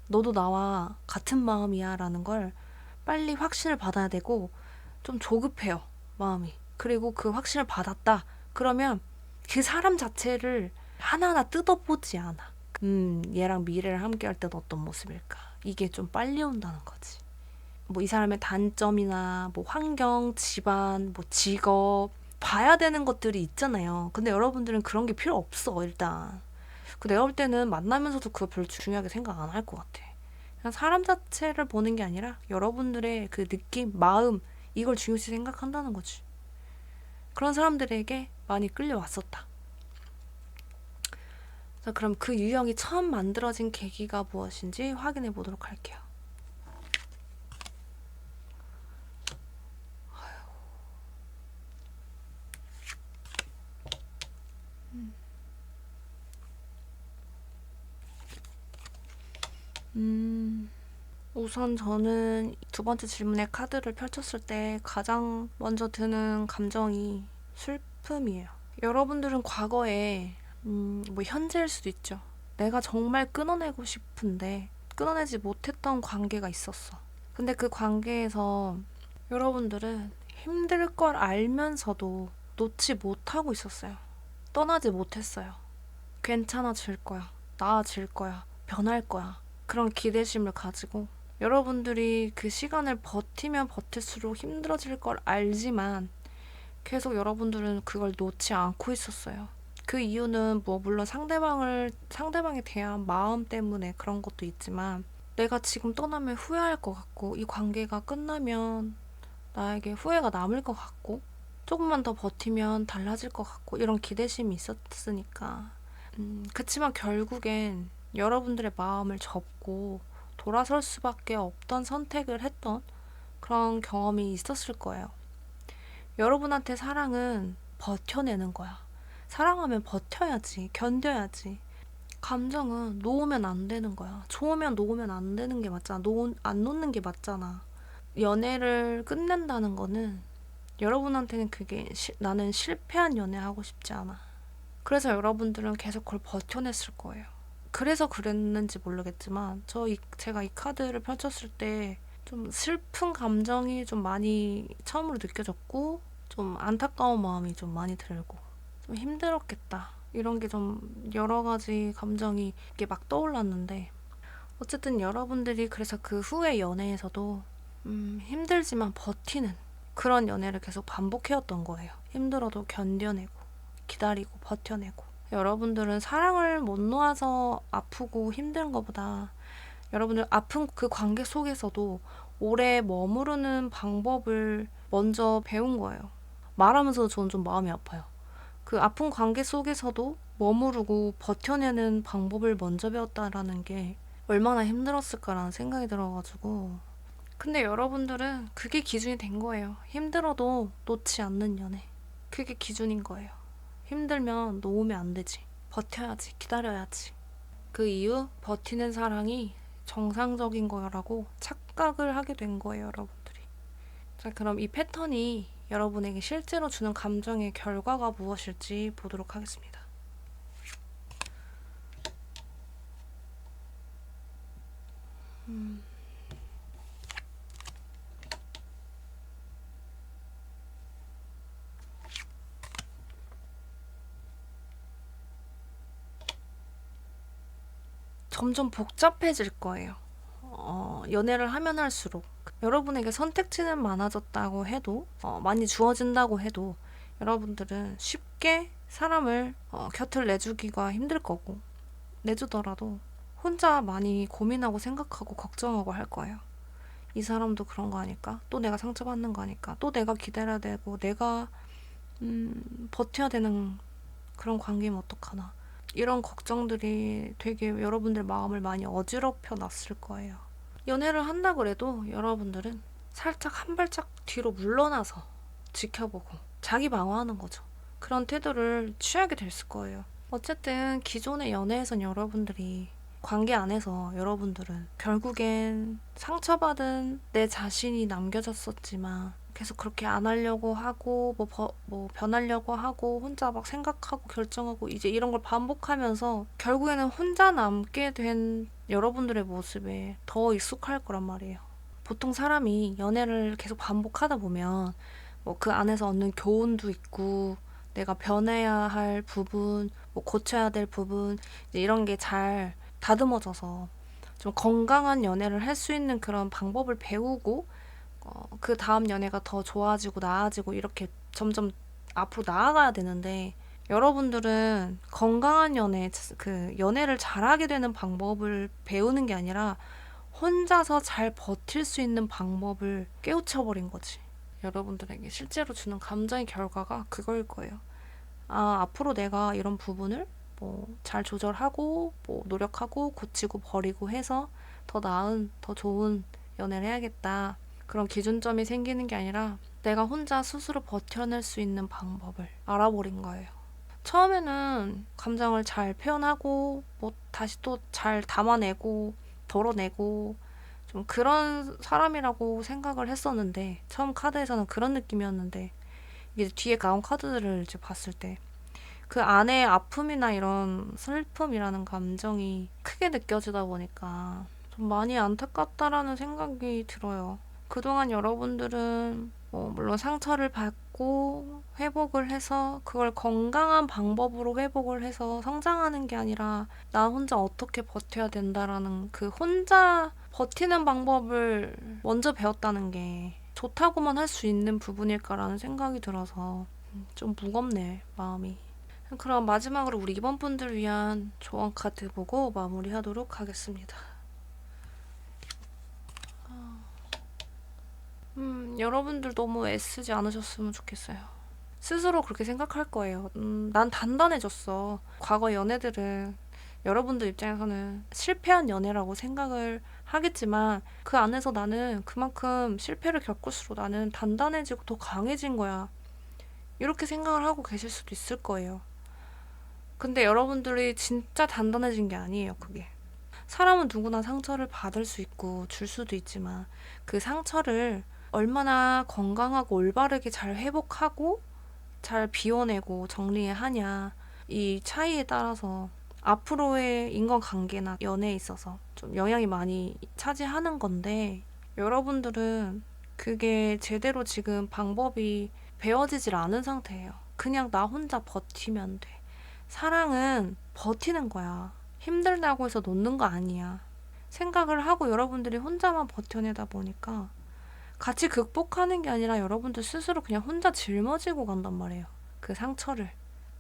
Speaker 1: 너도 나와 같은 마음이야 라는 걸 빨리 확신을 받아야 되고 좀 조급해요. 마음이. 그리고 그 확신을 받았다. 그러면 그 사람 자체를 하나하나 뜯어보지 않아. 얘랑 미래를 함께 할 때는 어떤 모습일까? 이게 좀 빨리 온다는 거지. 뭐 이 사람의 단점이나 뭐 환경, 집안, 뭐 직업 봐야 되는 것들이 있잖아요. 근데 여러분들은 그런 게 필요 없어, 일단. 내가 볼 때는 만나면서도 그거 별로 중요하게 생각 안 할 것 같아. 그냥 사람 자체를 보는 게 아니라 여러분들의 그 느낌, 마음, 이걸 중요시 생각한다는 거지. 그런 사람들에게 많이 끌려왔었다. 자, 그럼 그 유형이 처음 만들어진 계기가 무엇인지 확인해 보도록 할게요. 우선 저는 두 번째 질문의 카드를 펼쳤을 때 가장 먼저 드는 감정이 슬픔이에요. 여러분들은 과거에 뭐 현재일 수도 있죠. 내가 정말 끊어내고 싶은데 끊어내지 못했던 관계가 있었어. 근데 그 관계에서 여러분들은 힘들 걸 알면서도 놓지 못하고 있었어요. 떠나지 못했어요. 괜찮아질 거야. 나아질 거야. 변할 거야. 그런 기대심을 가지고 여러분들이 그 시간을 버티면 버틸수록 힘들어질 걸 알지만 계속 여러분들은 그걸 놓지 않고 있었어요. 그 이유는 뭐 물론 상대방에 대한 마음 때문에 그런 것도 있지만 내가 지금 떠나면 후회할 것 같고 이 관계가 끝나면 나에게 후회가 남을 것 같고 조금만 더 버티면 달라질 것 같고 이런 기대심이 있었으니까 그치만 결국엔 여러분들의 마음을 접고 돌아설 수밖에 없던 선택을 했던 그런 경험이 있었을 거예요. 여러분한테 사랑은 버텨내는 거야. 사랑하면 버텨야지, 견뎌야지. 감정은 놓으면 안 되는 거야. 좋으면 놓으면 안 되는 게 맞잖아. 안 놓는 게 맞잖아. 연애를 끝낸다는 거는 여러분한테는 그게 나는 실패한 연애 하고 싶지 않아. 그래서 여러분들은 계속 그걸 버텨냈을 거예요. 그래서 그랬는지 모르겠지만 제가 이 카드를 펼쳤을 때 좀 슬픈 감정이 좀 많이 처음으로 느껴졌고 좀 안타까운 마음이 좀 많이 들고 좀 힘들었겠다. 이런 게 좀 여러 가지 감정이 이렇게 막 떠올랐는데 어쨌든 여러분들이 그래서 그 후의 연애에서도 힘들지만 버티는 그런 연애를 계속 반복해왔던 거예요. 힘들어도 견뎌내고 기다리고 버텨내고 여러분들은 사랑을 못 놓아서 아프고 힘든 것보다 여러분들 아픈 그 관계 속에서도 오래 머무르는 방법을 먼저 배운 거예요. 말하면서도 저는 좀 마음이 아파요. 그 아픈 관계 속에서도 머무르고 버텨내는 방법을 먼저 배웠다라는 게 얼마나 힘들었을까라는 생각이 들어가지고 근데 여러분들은 그게 기준이 된 거예요. 힘들어도 놓지 않는 연애. 그게 기준인 거예요. 힘들면 놓으면 안 되지. 버텨야지. 기다려야지. 그 이후 버티는 사랑이 정상적인 거라고 착각을 하게 된 거예요, 여러분들이. 자, 그럼 이 패턴이 여러분에게 실제로 주는 감정의 결과가 무엇일지 보도록 하겠습니다. 점점 복잡해질 거예요. 연애를 하면 할수록 여러분에게 선택지는 많아졌다고 해도 많이 주어진다고 해도 여러분들은 쉽게 사람을 곁을 내주기가 힘들 거고 내주더라도 혼자 많이 고민하고 생각하고 걱정하고 할 거예요. 이 사람도 그런 거 아닐까? 또 내가 상처받는 거 아닐까? 또 내가 기다려야 되고 내가 버텨야 되는 그런 관계면 어떡하나? 이런 걱정들이 되게 여러분들 마음을 많이 어지럽혀 놨을 거예요. 연애를 한다 그래도 여러분들은 살짝 한 발짝 뒤로 물러나서 지켜보고 자기 방어하는 거죠. 그런 태도를 취하게 됐을 거예요. 어쨌든 기존의 연애에선 여러분들이 관계 안에서 여러분들은 결국엔 상처받은 내 자신이 남겨졌었지만 계속 그렇게 안 하려고 하고 뭐 변하려고 하고 혼자 막 생각하고 결정하고 이제 이런 걸 반복하면서 결국에는 혼자 남게 된 여러분들의 모습에 더 익숙할 거란 말이에요. 보통 사람이 연애를 계속 반복하다 보면 뭐 그 안에서 얻는 교훈도 있고 내가 변해야 할 부분, 뭐 고쳐야 될 부분, 이제 이런 게 잘 다듬어져서 좀 건강한 연애를 할 수 있는 그런 방법을 배우고 그 다음 연애가 더 좋아지고 나아지고 이렇게 점점 앞으로 나아가야 되는데 여러분들은 건강한 그 연애를 잘하게 되는 방법을 배우는 게 아니라 혼자서 잘 버틸 수 있는 방법을 깨우쳐버린 거지. 여러분들에게 실제로 주는 감정의 결과가 그거일 거예요. 아, 앞으로 내가 이런 부분을 뭐 잘 조절하고 뭐 노력하고 고치고 버리고 해서 더 나은, 더 좋은 연애를 해야겠다. 그런 기준점이 생기는 게 아니라 내가 혼자 스스로 버텨낼 수 있는 방법을 알아버린 거예요. 처음에는 감정을 잘 표현하고 뭐 다시 또 잘 담아내고 덜어내고 좀 그런 사람이라고 생각을 했었는데 처음 카드에서는 그런 느낌이었는데 이게 뒤에 나온 카드들을 이제 봤을 때 그 안에 아픔이나 이런 슬픔이라는 감정이 크게 느껴지다 보니까 좀 많이 안타깝다라는 생각이 들어요. 그동안 여러분들은 뭐 물론 상처를 받고 회복을 해서 그걸 건강한 방법으로 회복을 해서 성장하는 게 아니라 나 혼자 어떻게 버텨야 된다라는 그 혼자 버티는 방법을 먼저 배웠다는 게 좋다고만 할 수 있는 부분일까라는 생각이 들어서 좀 무겁네, 마음이. 그럼 마지막으로 우리 이번 분들 위한 조언 카드 보고 마무리하도록 하겠습니다. 여러분들 너무 애쓰지 않으셨으면 좋겠어요. 스스로 그렇게 생각할 거예요. 난 단단해졌어. 과거 연애들은 여러분들 입장에서는 실패한 연애라고 생각을 하겠지만 그 안에서 나는 그만큼 실패를 겪을수록 나는 단단해지고 더 강해진 거야. 이렇게 생각을 하고 계실 수도 있을 거예요. 근데 여러분들이 진짜 단단해진 게 아니에요, 그게. 사람은 누구나 상처를 받을 수 있고 줄 수도 있지만 그 상처를 얼마나 건강하고 올바르게 잘 회복하고 잘 비워내고 정리하냐 이 차이에 따라서 앞으로의 인간관계나 연애에 있어서 좀 영향이 많이 차지하는 건데 여러분들은 그게 제대로 지금 방법이 배워지질 않은 상태예요. 그냥 나 혼자 버티면 돼. 사랑은 버티는 거야. 힘들다고 해서 놓는 거 아니야. 생각을 하고 여러분들이 혼자만 버텨내다 보니까 같이 극복하는 게 아니라 여러분들 스스로 그냥 혼자 짊어지고 간단 말이에요. 그 상처를.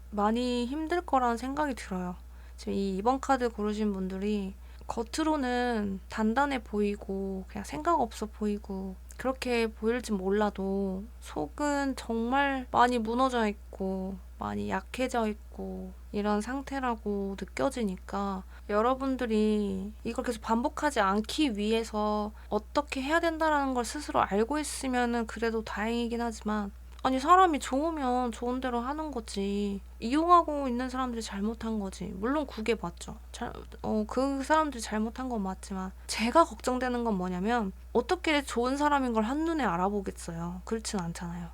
Speaker 1: 많이 힘들 거라는 생각이 들어요. 지금 이번 카드 고르신 분들이 겉으로는 단단해 보이고 그냥 생각 없어 보이고 그렇게 보일지 몰라도 속은 정말 많이 무너져 있고 많이 약해져 있고 이런 상태라고 느껴지니까 여러분들이 이걸 계속 반복하지 않기 위해서 어떻게 해야 된다는 걸 스스로 알고 있으면은 그래도 다행이긴 하지만 아니 사람이 좋으면 좋은 대로 하는 거지. 이용하고 있는 사람들이 잘못한 거지. 물론 그게 맞죠. 그 사람들이 잘못한 건 맞지만 제가 걱정되는 건 뭐냐면 어떻게 좋은 사람인 걸 한눈에 알아보겠어요. 그렇진 않잖아요.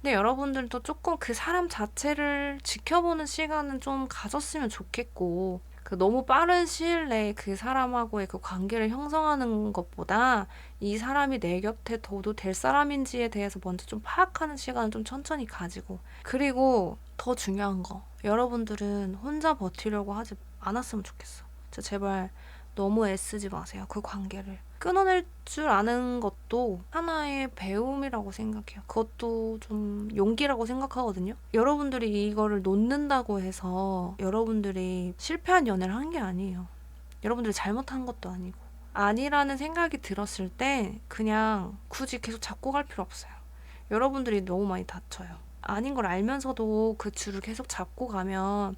Speaker 1: 근데 여러분들도 조금 그 사람 자체를 지켜보는 시간은 좀 가졌으면 좋겠고 그 너무 빠른 시일 내에 그 사람하고의 그 관계를 형성하는 것보다 이 사람이 내 곁에 둬도 될 사람인지에 대해서 먼저 좀 파악하는 시간을 좀 천천히 가지고 그리고 더 중요한 거 여러분들은 혼자 버티려고 하지 않았으면 좋겠어. 제발 너무 애쓰지 마세요. 그 관계를. 끊어낼 줄 아는 것도 하나의 배움이라고 생각해요. 그것도 좀 용기라고 생각하거든요. 여러분들이 이거를 놓는다고 해서 여러분들이 실패한 연애를 한 게 아니에요. 여러분들이 잘못한 것도 아니고. 아니라는 생각이 들었을 때 그냥 굳이 계속 잡고 갈 필요 없어요. 여러분들이 너무 많이 다쳐요. 아닌 걸 알면서도 그 줄을 계속 잡고 가면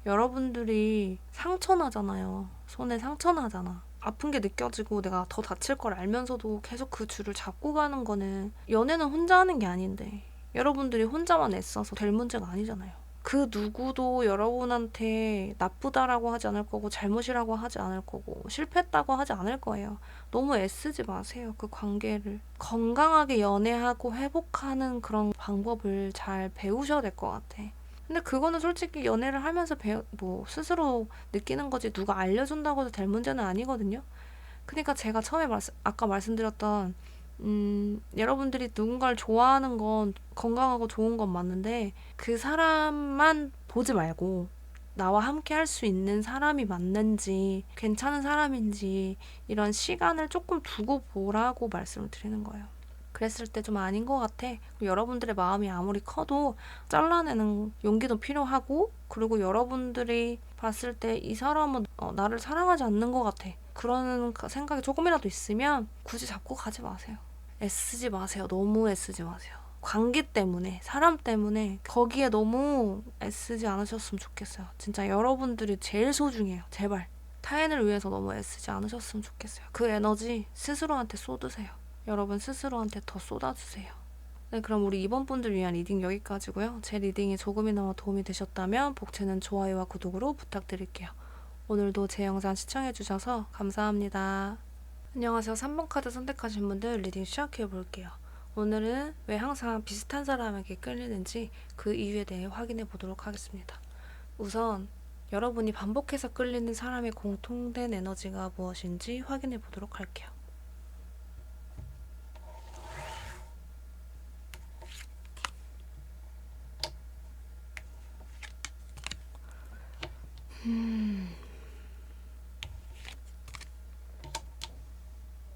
Speaker 1: 여러분들이 상처 나잖아요. 손에 상처 나잖아. 아픈 게 느껴지고 내가 더 다칠 걸 알면서도 계속 그 줄을 잡고 가는 거는 연애는 혼자 하는 게 아닌데 여러분들이 혼자만 애써서 될 문제가 아니잖아요. 그 누구도 여러분한테 나쁘다라고 하지 않을 거고 잘못이라고 하지 않을 거고 실패했다고 하지 않을 거예요. 너무 애쓰지 마세요. 그 관계를. 건강하게 연애하고 회복하는 그런 방법을 잘 배우셔야 될 것 같아. 근데 그거는 솔직히 연애를 하면서 스스로 느끼는 거지 누가 알려준다고 해서 될 문제는 아니거든요. 그러니까 제가 처음에 아까 말씀드렸던 여러분들이 누군가를 좋아하는 건 건강하고 좋은 건 맞는데 그 사람만 보지 말고 나와 함께 할 수 있는 사람이 맞는지 괜찮은 사람인지 이런 시간을 조금 두고 보라고 말씀을 드리는 거예요. 그랬을 때 좀 아닌 것 같아. 여러분들의 마음이 아무리 커도 잘라내는 용기도 필요하고, 그리고 여러분들이 봤을 때 이 사람은 나를 사랑하지 않는 것 같아. 그런 생각이 조금이라도 있으면 굳이 잡고 가지 마세요. 애쓰지 마세요. 너무 애쓰지 마세요. 관계 때문에, 사람 때문에 거기에 너무 애쓰지 않으셨으면 좋겠어요. 진짜 여러분들이 제일 소중해요. 제발. 타인을 위해서 너무 애쓰지 않으셨으면 좋겠어요. 그 에너지 스스로한테 쏟으세요. 여러분 스스로한테 더 쏟아주세요. 네, 그럼 우리 이번 분들 위한 리딩 여기까지고요. 제 리딩이 조금이나마 도움이 되셨다면 복채는 좋아요와 구독으로 부탁드릴게요. 오늘도 제 영상 시청해주셔서 감사합니다. 안녕하세요. 3번 카드 선택하신 분들 리딩 시작해 볼게요. 오늘은 왜 항상 비슷한 사람에게 끌리는지 그 이유에 대해 확인해 보도록 하겠습니다. 우선 여러분이 반복해서 끌리는 사람의 공통된 에너지가 무엇인지 확인해 보도록 할게요.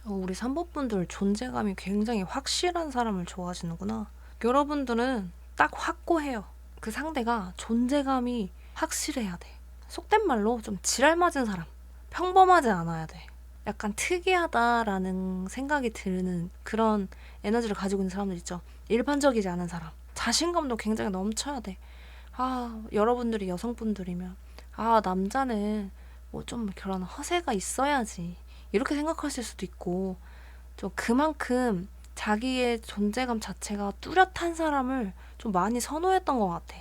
Speaker 1: 우리 3번 분들 존재감이 굉장히 확실한 사람을 좋아하시는구나. 여러분들은 딱 확고해요. 그 상대가 존재감이 확실해야 돼. 속된 말로 좀 지랄 맞은 사람. 평범하지 않아야 돼. 약간 특이하다라는 생각이 드는 그런 에너지를 가지고 있는 사람들 있죠. 일반적이지 않은 사람. 자신감도 굉장히 넘쳐야 돼. 여러분들이 여성분들이면 남자는 뭐 좀 그런 허세가 있어야지. 이렇게 생각하실 수도 있고, 좀 그만큼 자기의 존재감 자체가 뚜렷한 사람을 좀 많이 선호했던 것 같아.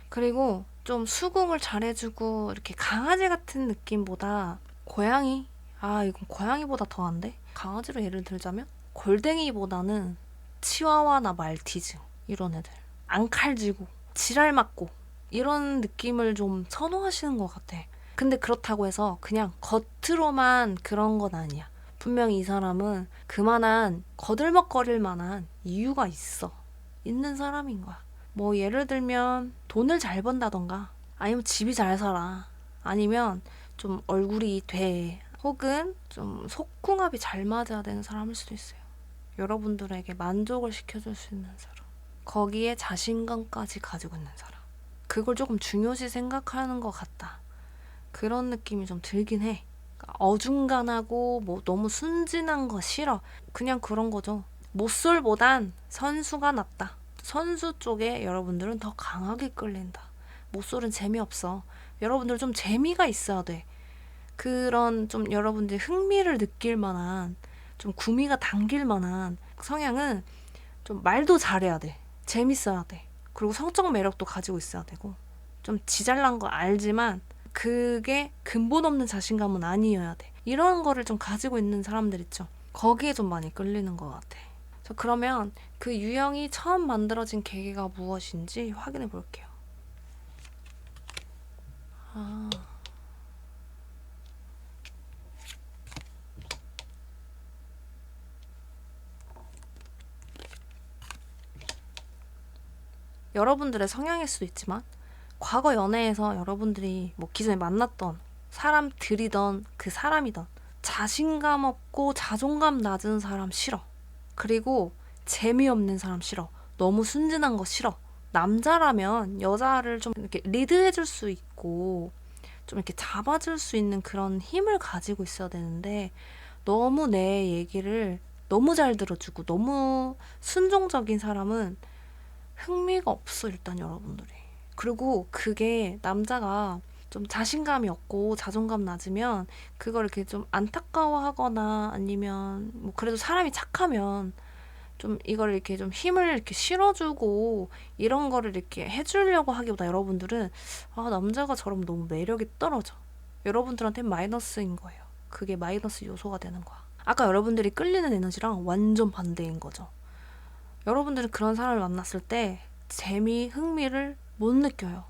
Speaker 1: 그리고 좀 수긍을 잘해주고 이렇게 강아지 같은 느낌보다 고양이? 이건 고양이보다 더한데? 강아지로 예를 들자면 골댕이보다는 치와와나 말티즈 이런 애들. 안 칼지고 지랄 맞고 이런 느낌을 좀 선호하시는 것 같아. 근데 그렇다고 해서 그냥 겉으로만 그런 건 아니야. 분명히 이 사람은 그만한 거들먹거릴 만한 이유가 있어. 있는 사람인 거야. 뭐 예를 들면 돈을 잘 번다던가, 아니면 집이 잘 살아, 아니면 좀 얼굴이 돼, 혹은 좀 속궁합이 잘 맞아야 되는 사람일 수도 있어요. 여러분들에게 만족을 시켜줄 수 있는 사람, 거기에 자신감까지 가지고 있는 사람, 그걸 조금 중요시 생각하는 것 같다. 그런 느낌이 좀 들긴 해. 어중간하고 뭐 너무 순진한 거 싫어. 그냥 그런 거죠. 모쏠보단 선수가 낫다. 선수 쪽에 여러분들은 더 강하게 끌린다. 모쏠은 재미없어. 여러분들 좀 재미가 있어야 돼. 그런 좀 여러분들이 흥미를 느낄 만한, 좀 구미가 당길 만한 성향은 좀 말도 잘해야 돼. 재밌어야 돼. 그리고 성적 매력도 가지고 있어야 되고, 좀 지잘난 거 알지만 그게 근본 없는 자신감은 아니어야 돼. 이런 거를 좀 가지고 있는 사람들 있죠. 거기에 좀 많이 끌리는 것 같아. 그러면 그 유형이 처음 만들어진 계기가 무엇인지 확인해 볼게요. 여러분들의 성향일 수도 있지만, 과거 연애에서 여러분들이 뭐 기존에 만났던 사람들이던 그 사람이던 자신감 없고 자존감 낮은 사람 싫어. 그리고 재미없는 사람 싫어. 너무 순진한 거 싫어. 남자라면 여자를 좀 이렇게 리드해줄 수 있고 좀 이렇게 잡아줄 수 있는 그런 힘을 가지고 있어야 되는데, 너무 내 얘기를 너무 잘 들어주고 너무 순종적인 사람은 흥미가 없어, 일단 여러분들이. 그리고 그게 남자가 좀 자신감이 없고 자존감 낮으면 그걸 이렇게 좀 안타까워하거나, 아니면 뭐 그래도 사람이 착하면 좀 이걸 이렇게 좀 힘을 이렇게 실어주고 이런 거를 이렇게 해주려고 하기보다, 여러분들은 남자가 저러면 너무 매력이 떨어져. 여러분들한테 마이너스인 거예요. 그게 마이너스 요소가 되는 거야. 아까 여러분들이 끌리는 에너지랑 완전 반대인 거죠. 여러분들은 그런 사람을 만났을 때 재미, 흥미를 못 느껴요.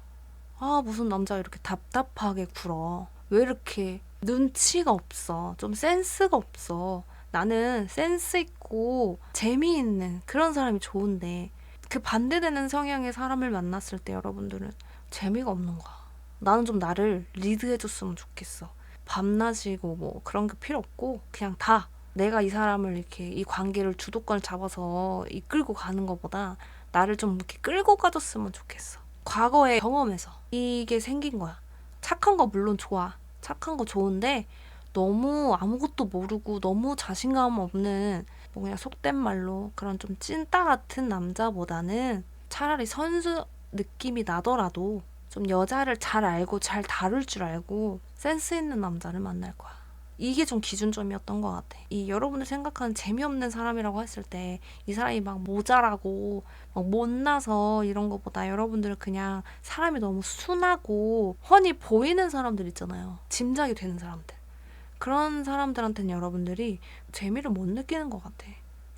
Speaker 1: 무슨 남자가 이렇게 답답하게 굴어. 왜 이렇게 눈치가 없어. 좀 센스가 없어. 나는 센스 있고 있고 재미있는 그런 사람이 좋은데, 그 반대되는 성향의 사람을 만났을 때 여러분들은 재미가 없는 거야. 나는 좀 나를 리드해줬으면 좋겠어. 밤낮이고 뭐 그런 게 필요 없고 그냥 다 내가 이 사람을 이렇게 이 관계를 주도권을 잡아서 이끌고 가는 것보다 나를 좀 이렇게 끌고 가줬으면 좋겠어. 과거의 경험에서 이게 생긴 거야. 착한 거 물론 좋아. 착한 거 좋은데 너무 아무것도 모르고 너무 자신감 없는, 뭐 그냥 속된 말로 그런 좀 찐따 같은 남자보다는 차라리 선수 느낌이 나더라도 좀 여자를 잘 알고 잘 다룰 줄 알고 센스 있는 남자를 만날 거야. 이게 좀 기준점이었던 것 같아. 이 여러분들 생각하는 재미없는 사람이라고 했을 때 이 사람이 막 모자라고 막 못나서 이런 것보다 여러분들은 그냥 사람이 너무 순하고 훤히 보이는 사람들 있잖아요. 짐작이 되는 사람들. 그런 사람들한테는 여러분들이 재미를 못 느끼는 것 같아.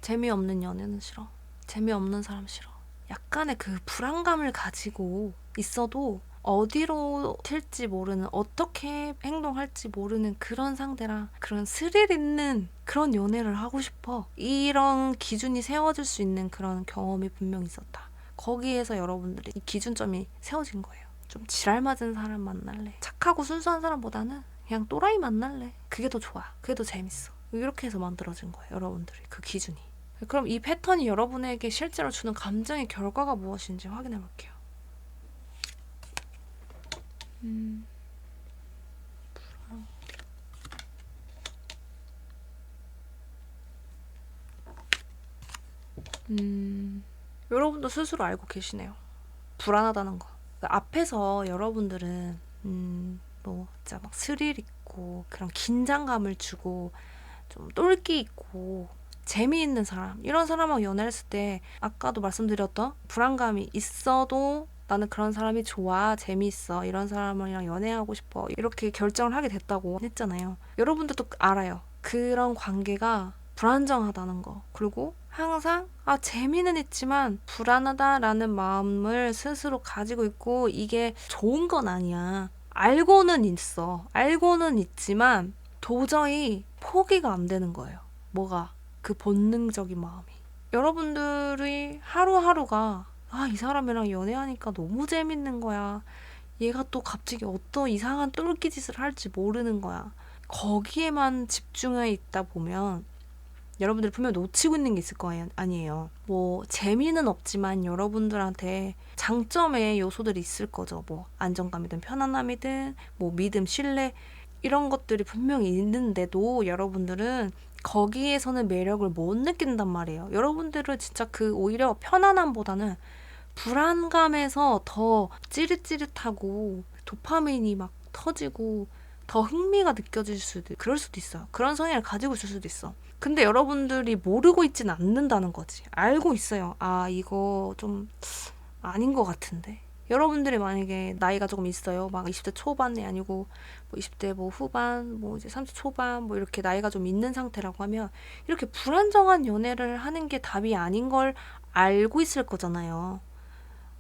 Speaker 1: 재미없는 연애는 싫어. 재미없는 사람 싫어. 약간의 그 불안감을 가지고 있어도 어디로 튈지 모르는, 어떻게 행동할지 모르는 그런 상대랑 그런 스릴 있는 그런 연애를 하고 싶어. 이런 기준이 세워질 수 있는 그런 경험이 분명 있었다. 거기에서 여러분들이 이 기준점이 세워진 거예요. 좀 지랄 맞은 사람 만날래. 착하고 순수한 사람보다는 그냥 또라이 만날래. 그게 더 좋아. 그게 더 재밌어. 이렇게 해서 만들어진 거예요. 여러분들이 그 기준이. 그럼 이 패턴이 여러분에게 실제로 주는 감정의 결과가 무엇인지 확인해 볼게요. 여러분도 스스로 알고 계시네요. 불안하다는 거. 그러니까 앞에서 여러분들은 뭐 진짜 막 스릴 있고 그런 긴장감을 주고 좀 똘끼 있고 재미있는 사람, 이런 사람하고 연애를 했을 때 아까도 말씀드렸던 불안감이 있어도 나는 그런 사람이 좋아, 재미있어, 이런 사람이랑 연애하고 싶어, 이렇게 결정을 하게 됐다고 했잖아요. 여러분들도 알아요. 그런 관계가 불안정하다는 거. 그리고 항상 재미는 있지만 불안하다라는 마음을 스스로 가지고 있고, 이게 좋은 건 아니야. 알고는 있어. 알고는 있지만 도저히 포기가 안 되는 거예요. 뭐가? 그 본능적인 마음이. 여러분들이 하루하루가 이 사람이랑 연애하니까 너무 재밌는 거야. 얘가 또 갑자기 어떤 이상한 똘끼 짓을 할지 모르는 거야. 거기에만 집중해 있다 보면 여러분들이 분명 놓치고 있는 게 있을 거 아니에요. 뭐 재미는 없지만 여러분들한테 장점의 요소들이 있을 거죠. 뭐 안정감이든 편안함이든 뭐 믿음, 신뢰, 이런 것들이 분명히 있는데도 여러분들은 거기에서는 매력을 못 느낀단 말이에요. 여러분들은 진짜 그 오히려 편안함보다는 불안감에서 더 찌릿찌릿하고 도파민이 막 터지고 더 흥미가 느껴질 수도, 그럴 수도 있어요. 그런 성향을 가지고 있을 수도 있어. 근데 여러분들이 모르고 있진 않는다는 거지. 알고 있어요. 이거 좀 아닌 것 같은데. 여러분들이 만약에 나이가 조금 있어요. 막 20대 초반이 아니고 뭐 20대 뭐 후반, 뭐 이제 30 초반, 뭐 이렇게 나이가 좀 있는 상태라고 하면 이렇게 불안정한 연애를 하는 게 답이 아닌 걸 알고 있을 거잖아요.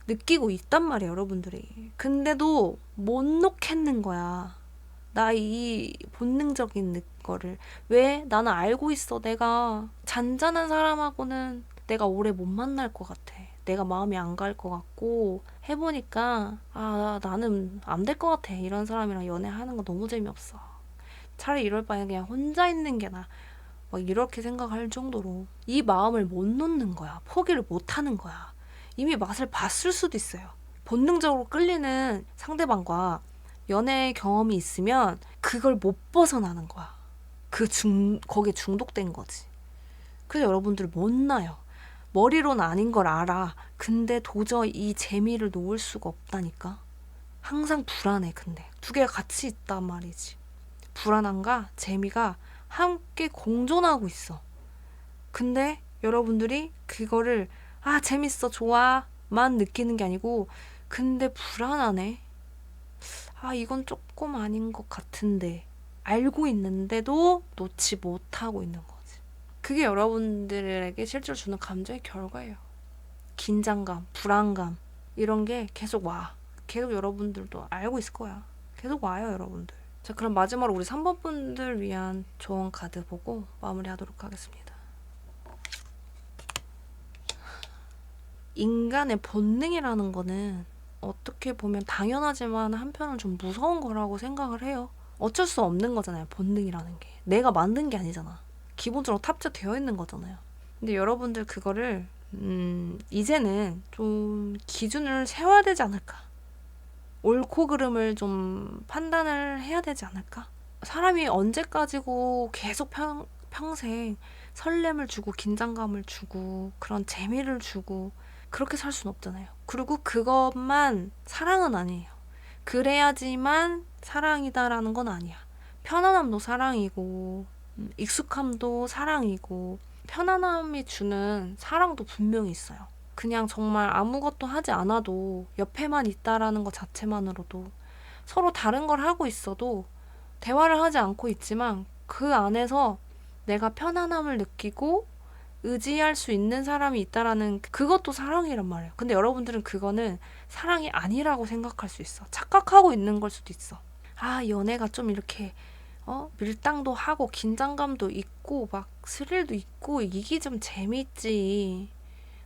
Speaker 1: 느끼고 있단 말이에요, 여러분들이. 근데도 못 놓겠는 거야. 나 이 본능적인 거를. 왜? 나는 알고 있어. 내가 잔잔한 사람하고는 내가 오래 못 만날 것 같아. 내가 마음이 안 갈 것 같고, 해보니까 나는 안 될 것 같아. 이런 사람이랑 연애하는 거 너무 재미없어. 차라리 이럴 바에 그냥 혼자 있는 게 나. 막 이렇게 생각할 정도로 이 마음을 못 놓는 거야. 포기를 못 하는 거야. 이미 맛을 봤을 수도 있어요. 본능적으로 끌리는 상대방과 연애 경험이 있으면 그걸 못 벗어나는 거야. 거기에 중독된 거지. 그래서 여러분들 못 나요. 머리로는 아닌 걸 알아. 근데 도저히 이 재미를 놓을 수가 없다니까. 항상 불안해. 근데 두 개가 같이 있단 말이지. 불안함과 재미가 함께 공존하고 있어. 근데 여러분들이 그거를 재밌어, 좋아만 느끼는 게 아니고, 근데 불안하네. 이건 조금 아닌 것 같은데 알고 있는데도 놓지 못하고 있는 거지. 그게 여러분들에게 실제로 주는 감정의 결과예요. 긴장감, 불안감, 이런 게 계속 와. 계속 여러분들도 알고 있을 거야. 계속 와요, 여러분들. 자, 그럼 마지막으로 우리 3번 분들 위한 조언 카드 보고 마무리하도록 하겠습니다. 인간의 본능이라는 거는 어떻게 보면 당연하지만 한편은 좀 무서운 거라고 생각을 해요. 어쩔 수 없는 거잖아요. 본능이라는 게. 내가 만든 게 아니잖아. 기본적으로 탑재되어 있는 거잖아요. 근데 여러분들 그거를 이제는 좀 기준을 세워야 되지 않을까? 옳고 그름을 좀 판단을 해야 되지 않을까? 사람이 언제까지고 계속 평생 설렘을 주고 긴장감을 주고 그런 재미를 주고 그렇게 살 수는 없잖아요. 그리고 그것만 사랑은 아니에요. 그래야지만 사랑이다라는 건 아니야. 편안함도 사랑이고 익숙함도 사랑이고 편안함이 주는 사랑도 분명히 있어요. 그냥 정말 아무것도 하지 않아도 옆에만 있다라는 것 자체만으로도 서로 다른 걸 하고 있어도 대화를 하지 않고 있지만 그 안에서 내가 편안함을 느끼고 의지할 수 있는 사람이 있다라는 그것도 사랑이란 말이에요. 근데 여러분들은 그거는 사랑이 아니라고 생각할 수 있어. 착각하고 있는 걸 수도 있어. 아, 연애가 좀 이렇게 밀당도 하고 긴장감도 있고 막 스릴도 있고 이게 좀 재밌지.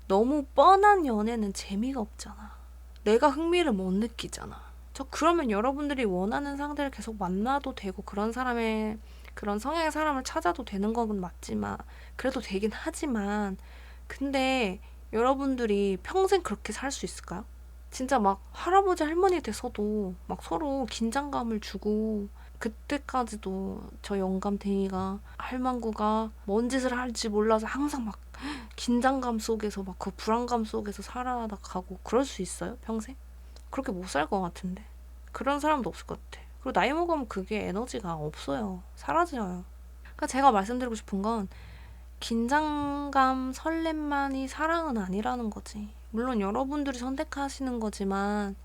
Speaker 1: 너무 뻔한 연애는 재미가 없잖아. 내가 흥미를 못 느끼잖아. 그러면 여러분들이 원하는 상대를 계속 만나도 되고 그런 사람의 그런 성향의 사람을 찾아도 되는 건 맞지만 그래도 되긴 하지만 근데 여러분들이 평생 그렇게 살 수 있을까요? 진짜 막 할아버지 할머니 돼서도 막 서로 긴장감을 주고 그때까지도 저 영감탱이가 할망구가 뭔 짓을 할지 몰라서 항상 막 긴장감 속에서 막 그 불안감 속에서 살아가고 그럴 수 있어요? 평생? 그렇게 못 살 것 같은데. 그런 사람도 없을 것 같아. 그리고 나이 먹으면 그게 에너지가 없어요. 사라져요. 그러니까 제가 말씀드리고 싶은 건 긴장감, 설렘만이 사랑은 아니라는 거지. 물론 여러분들이 선택하시는 거지만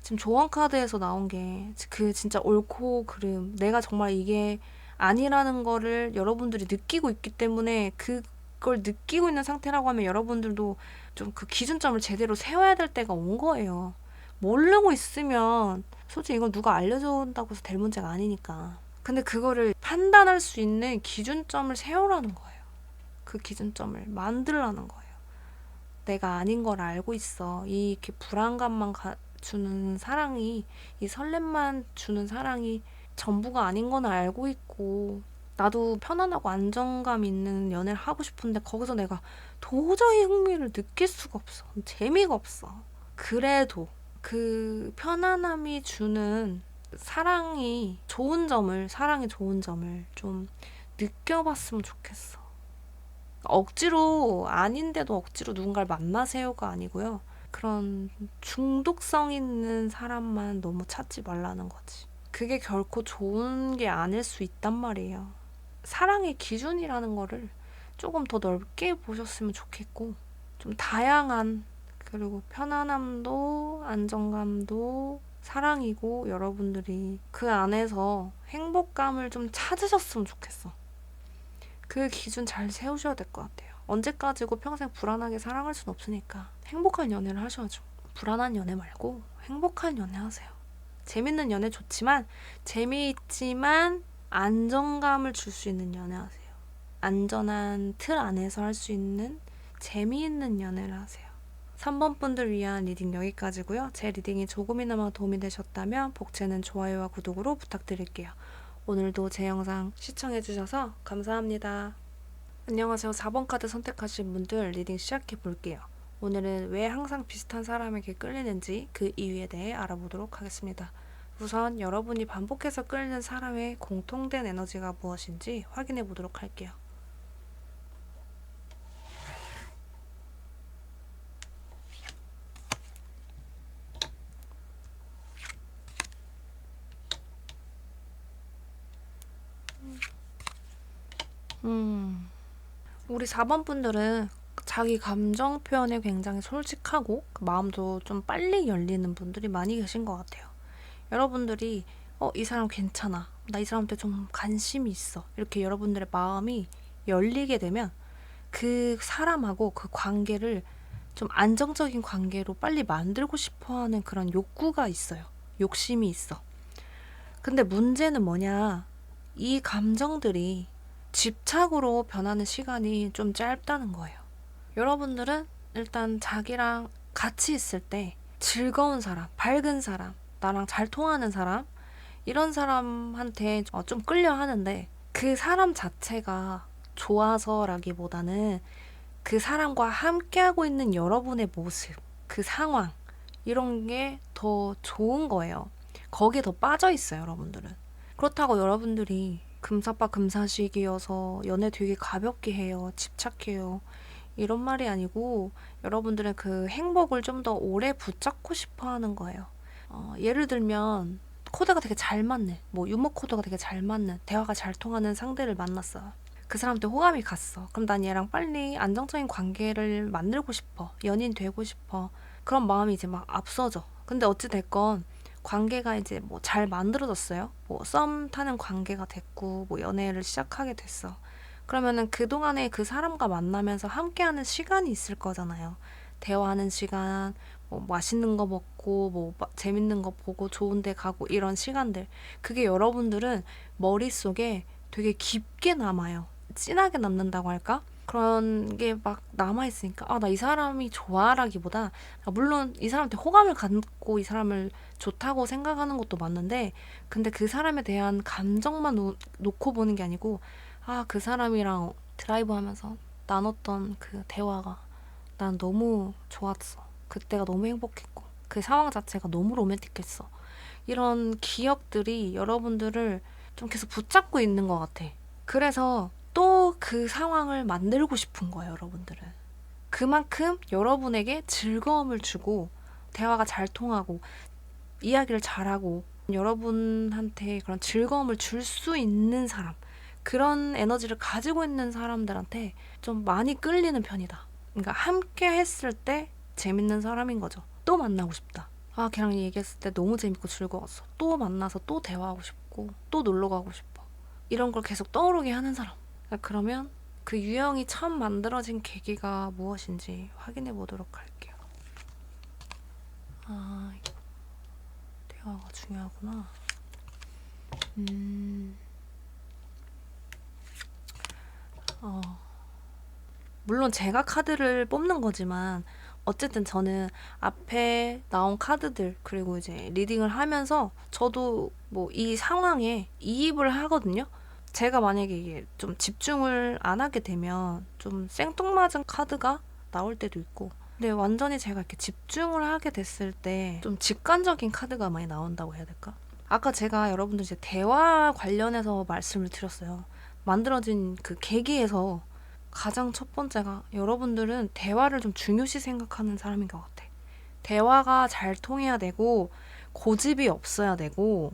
Speaker 1: 지금 조언 카드에서 나온 게 그 진짜 옳고 그름, 내가 정말 이게 아니라는 거를 여러분들이 느끼고 있기 때문에 그걸 느끼고 있는 상태라고 하면 여러분들도 좀 그 기준점을 제대로 세워야 될 때가 온 거예요. 모르고 있으면 솔직히 이건 누가 알려준다고 해서 될 문제가 아니니까. 근데 그거를 판단할 수 있는 기준점을 세우라는 거예요. 그 기준점을 만들라는 거예요. 내가 아닌 걸 알고 있어. 이렇게 불안감만 주는 사랑이, 이 설렘만 주는 사랑이 전부가 아닌 건 알고 있고 나도 편안하고 안정감 있는 연애를 하고 싶은데 거기서 내가 도저히 흥미를 느낄 수가 없어. 재미가 없어. 그래도 그 편안함이 주는 사랑이 사랑의 좋은 점을 좀 느껴봤으면 좋겠어. 억지로 아닌데도 억지로 누군가를 만나세요가 아니고요. 그런 중독성 있는 사람만 너무 찾지 말라는 거지. 그게 결코 좋은 게 아닐 수 있단 말이에요. 사랑의 기준이라는 거를 조금 더 넓게 보셨으면 좋겠고 좀 다양한 그리고 편안함도 안정감도 사랑이고 여러분들이 그 안에서 행복감을 좀 찾으셨으면 좋겠어. 그 기준 잘 세우셔야 될 것 같아요. 언제까지고 평생 불안하게 사랑할 순 없으니까 행복한 연애를 하셔야죠. 불안한 연애 말고 행복한 연애 하세요. 재밌는 연애 좋지만 재미있지만 안정감을 줄 수 있는 연애 하세요. 안전한 틀 안에서 할 수 있는 재미있는 연애를 하세요. 3번 분들 위한 리딩 여기까지고요. 제 리딩이 조금이나마 도움이 되셨다면 복채는 좋아요와 구독으로 부탁드릴게요. 오늘도 제 영상 시청해주셔서 감사합니다. 안녕하세요. 4번 카드 선택하신 분들 리딩 시작해 볼게요. 오늘은 왜 항상 비슷한 사람에게 끌리는지 그 이유에 대해 알아보도록 하겠습니다. 우선 여러분이 반복해서 끌리는 사람의 공통된 에너지가 무엇인지 확인해 보도록 할게요. 우리 4번 분들은 자기 감정 표현에 굉장히 솔직하고 마음도 좀 빨리 열리는 분들이 많이 계신 것 같아요. 여러분들이 이 사람 괜찮아. 나 이 사람한테 좀 관심이 있어. 이렇게 여러분들의 마음이 열리게 되면 그 사람하고 그 관계를 좀 안정적인 관계로 빨리 만들고 싶어하는 그런 욕구가 있어요. 욕심이 있어. 근데 문제는 뭐냐? 이 감정들이 집착으로 변하는 시간이 좀 짧다는 거예요. 여러분들은 일단 자기랑 같이 있을 때 즐거운 사람, 밝은 사람, 나랑 잘 통하는 사람, 이런 사람한테 좀 끌려 하는데, 그 사람 자체가 좋아서라기보다는 그 사람과 함께하고 있는 여러분의 모습, 그 상황, 이런 게 더 좋은 거예요. 거기에 더 빠져 있어요, 여러분들은. 그렇다고 여러분들이 금사빠 금사식이어서 연애 되게 가볍게 해요, 집착해요, 이런 말이 아니고, 여러분들은 그 행복을 좀 더 오래 붙잡고 싶어 하는 거예요. 예를 들면 코드가 되게 잘 맞는, 뭐 유머 코드가 되게 잘 맞는, 대화가 잘 통하는 상대를 만났어요. 그 사람한테 호감이 갔어. 그럼 난 얘랑 빨리 안정적인 관계를 만들고 싶어. 연인 되고 싶어. 그런 마음이 이제 막 앞서죠. 근데 어찌 됐건 관계가 이제 뭐 잘 만들어졌어요. 뭐 썸 타는 관계가 됐고, 뭐 연애를 시작하게 됐어. 그러면은 그동안에 그 사람과 만나면서 함께하는 시간이 있을 거잖아요. 대화하는 시간, 뭐 맛있는 거 먹고, 뭐 재밌는 거 보고, 좋은 데 가고, 이런 시간들. 그게 여러분들은 머릿속에 되게 깊게 남아요. 진하게 남는다고 할까? 그런 게 막 남아있으니까, 아, 나 이 사람이 좋아라기보다, 물론 이 사람한테 호감을 갖고 이 사람을 좋다고 생각하는 것도 맞는데, 근데 그 사람에 대한 감정만 놓고 보는 게 아니고, 아, 그 사람이랑 드라이브 하면서 나눴던 그 대화가 난 너무 좋았어. 그때가 너무 행복했고, 그 상황 자체가 너무 로맨틱했어. 이런 기억들이 여러분들을 좀 계속 붙잡고 있는 것 같아. 그래서 또 그 상황을 만들고 싶은 거예요, 여러분들은. 그만큼 여러분에게 즐거움을 주고, 대화가 잘 통하고, 이야기를 잘하고, 여러분한테 그런 즐거움을 줄 수 있는 사람, 그런 에너지를 가지고 있는 사람들한테 좀 많이 끌리는 편이다. 그러니까 함께 했을 때 재밌는 사람인 거죠. 또 만나고 싶다. 아, 걔랑 얘기했을 때 너무 재밌고 즐거웠어. 또 만나서 또 대화하고 싶고, 또 놀러 가고 싶어. 이런 걸 계속 떠오르게 하는 사람. 그러면 그 유형이 처음 만들어진 계기가 무엇인지 확인해 보도록 할게요. 아, 대화가 중요하구나. 물론 제가 카드를 뽑는 거지만, 어쨌든 저는 앞에 나온 카드들, 그리고 이제 리딩을 하면서 저도 뭐 이 상황에 이입을 하거든요. 제가 만약에 이게 좀 집중을 안 하게 되면 좀 생뚱맞은 카드가 나올 때도 있고, 근데 완전히 제가 이렇게 집중을 하게 됐을 때 좀 직관적인 카드가 많이 나온다고 해야 될까? 아까 제가 여러분들 이제 대화 관련해서 말씀을 드렸어요. 만들어진 그 계기에서 가장 첫 번째가, 여러분들은 대화를 좀 중요시 생각하는 사람인 것 같아. 대화가 잘 통해야 되고, 고집이 없어야 되고,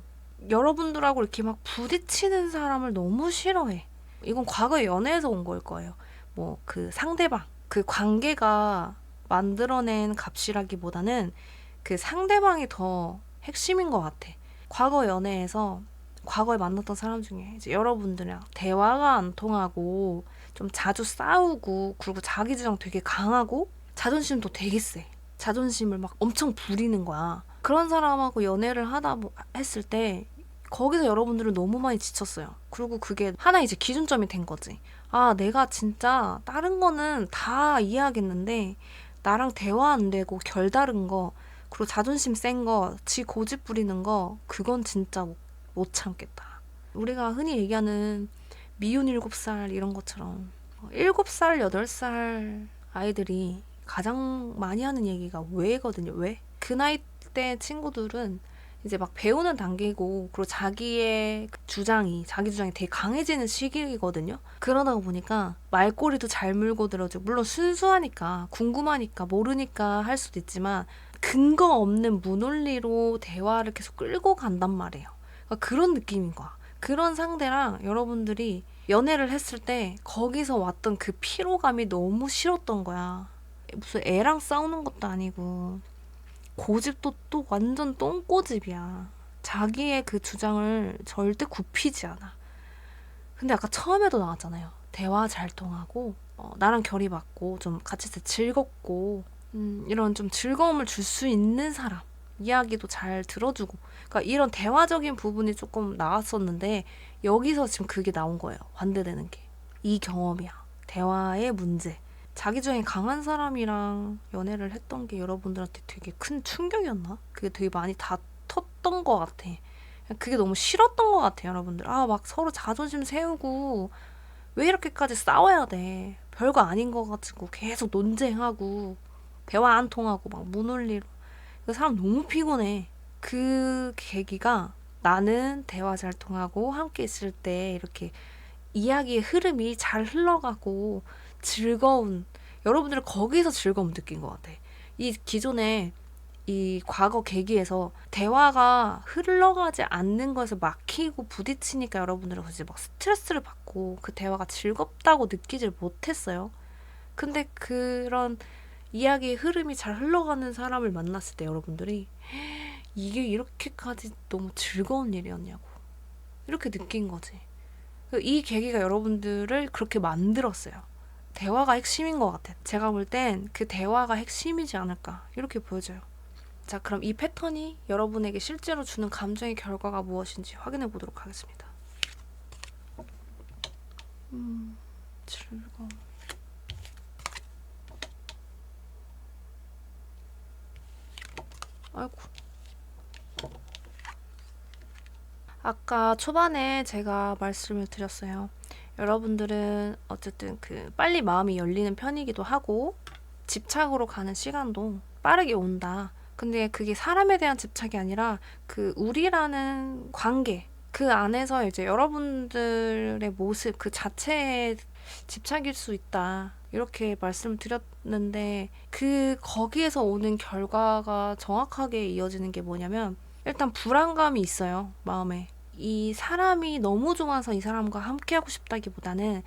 Speaker 1: 여러분들하고 이렇게 막 부딪히는 사람을 너무 싫어해. 이건 과거의 연애에서 온 걸 거예요. 뭐 그 상대방, 그 관계가 만들어낸 값이라기보다는 그 상대방이 더 핵심인 것 같아. 과거 연애에서 과거에 만났던 사람 중에 이제 여러분들이랑 대화가 안 통하고 좀 자주 싸우고, 그리고 자기 주장 되게 강하고 자존심도 되게 세. 자존심을 막 엄청 부리는 거야. 그런 사람하고 연애를 했을 때 거기서 여러분들은 너무 많이 지쳤어요. 그리고 그게 하나 이제 기준점이 된 거지. 아, 내가 진짜 다른 거는 다 이해하겠는데 나랑 대화 안 되고 결다른 거, 그리고 자존심 센 거, 지 고집 부리는 거, 그건 진짜 못 참겠다. 우리가 흔히 얘기하는 미운 7살 이런 것처럼 7살, 8살 아이들이 가장 많이 하는 얘기가 왜거든요. 왜? 그 나이 때 친구들은 이제 막 배우는 단계고, 그리고 자기 주장이 되게 강해지는 시기거든요. 그러다 보니까 말꼬리도 잘 물고 들어주고, 물론 순수하니까, 궁금하니까, 모르니까 할 수도 있지만 근거 없는 무논리로 대화를 계속 끌고 간단 말이에요. 그러니까 그런 느낌인 거야. 그런 상대랑 여러분들이 연애를 했을 때 거기서 왔던 그 피로감이 너무 싫었던 거야. 무슨 애랑 싸우는 것도 아니고, 고집도 또 완전 똥꼬집이야. 자기의 그 주장을 절대 굽히지 않아. 근데 아까 처음에도 나왔잖아요. 대화 잘 통하고, 나랑 결이 맞고, 좀 같이 있을 때 즐겁고, 이런 좀 즐거움을 줄 수 있는 사람. 이야기도 잘 들어주고. 그러니까 이런 대화적인 부분이 조금 나왔었는데, 여기서 지금 그게 나온 거예요. 반대되는 게. 이 경험이야. 대화의 문제. 자기주장이 강한 사람이랑 연애를 했던 게 여러분들한테 되게 큰 충격이었나? 그게 되게 많이 다퉜던 것 같아. 그게 너무 싫었던 것 같아요, 여러분들. 아, 막 서로 자존심 세우고 왜 이렇게까지 싸워야 돼? 별거 아닌 거 가지고 계속 논쟁하고 대화 안 통하고 막 무논리로. 그 사람 너무 피곤해. 그 계기가 나는 대화 잘 통하고 함께 있을 때 이렇게 이야기의 흐름이 잘 흘러가고 즐거운, 여러분들은 거기서 즐거움 느낀 것 같아. 이 기존에 이 과거 계기에서 대화가 흘러가지 않는 것에서 막히고 부딪히니까 여러분들은 이제 막 스트레스를 받고 그 대화가 즐겁다고 느끼질 못했어요. 근데 그런 이야기의 흐름이 잘 흘러가는 사람을 만났을 때 여러분들이 이게 이렇게까지 너무 즐거운 일이었냐고 이렇게 느낀 거지. 이 계기가 여러분들을 그렇게 만들었어요. 대화가 핵심인 것 같아. 제가 볼 땐 그 대화가 핵심이지 않을까 이렇게 보여져요. 자, 그럼 이 패턴이 여러분에게 실제로 주는 감정의 결과가 무엇인지 확인해 보도록 하겠습니다. 즐거움. 아이고. 아까 초반에 제가 말씀을 드렸어요. 여러분들은 어쨌든 그 빨리 마음이 열리는 편이기도 하고 집착으로 가는 시간도 빠르게 온다. 근데 그게 사람에 대한 집착이 아니라 그 우리라는 관계 그 안에서 이제 여러분들의 모습 그 자체에 집착일 수 있다. 이렇게 말씀드렸는데 그 거기에서 오는 결과가 정확하게 이어지는 게 뭐냐면 일단 불안감이 있어요. 마음에. 이 사람이 너무 좋아서 이 사람과 함께하고 싶다기보다는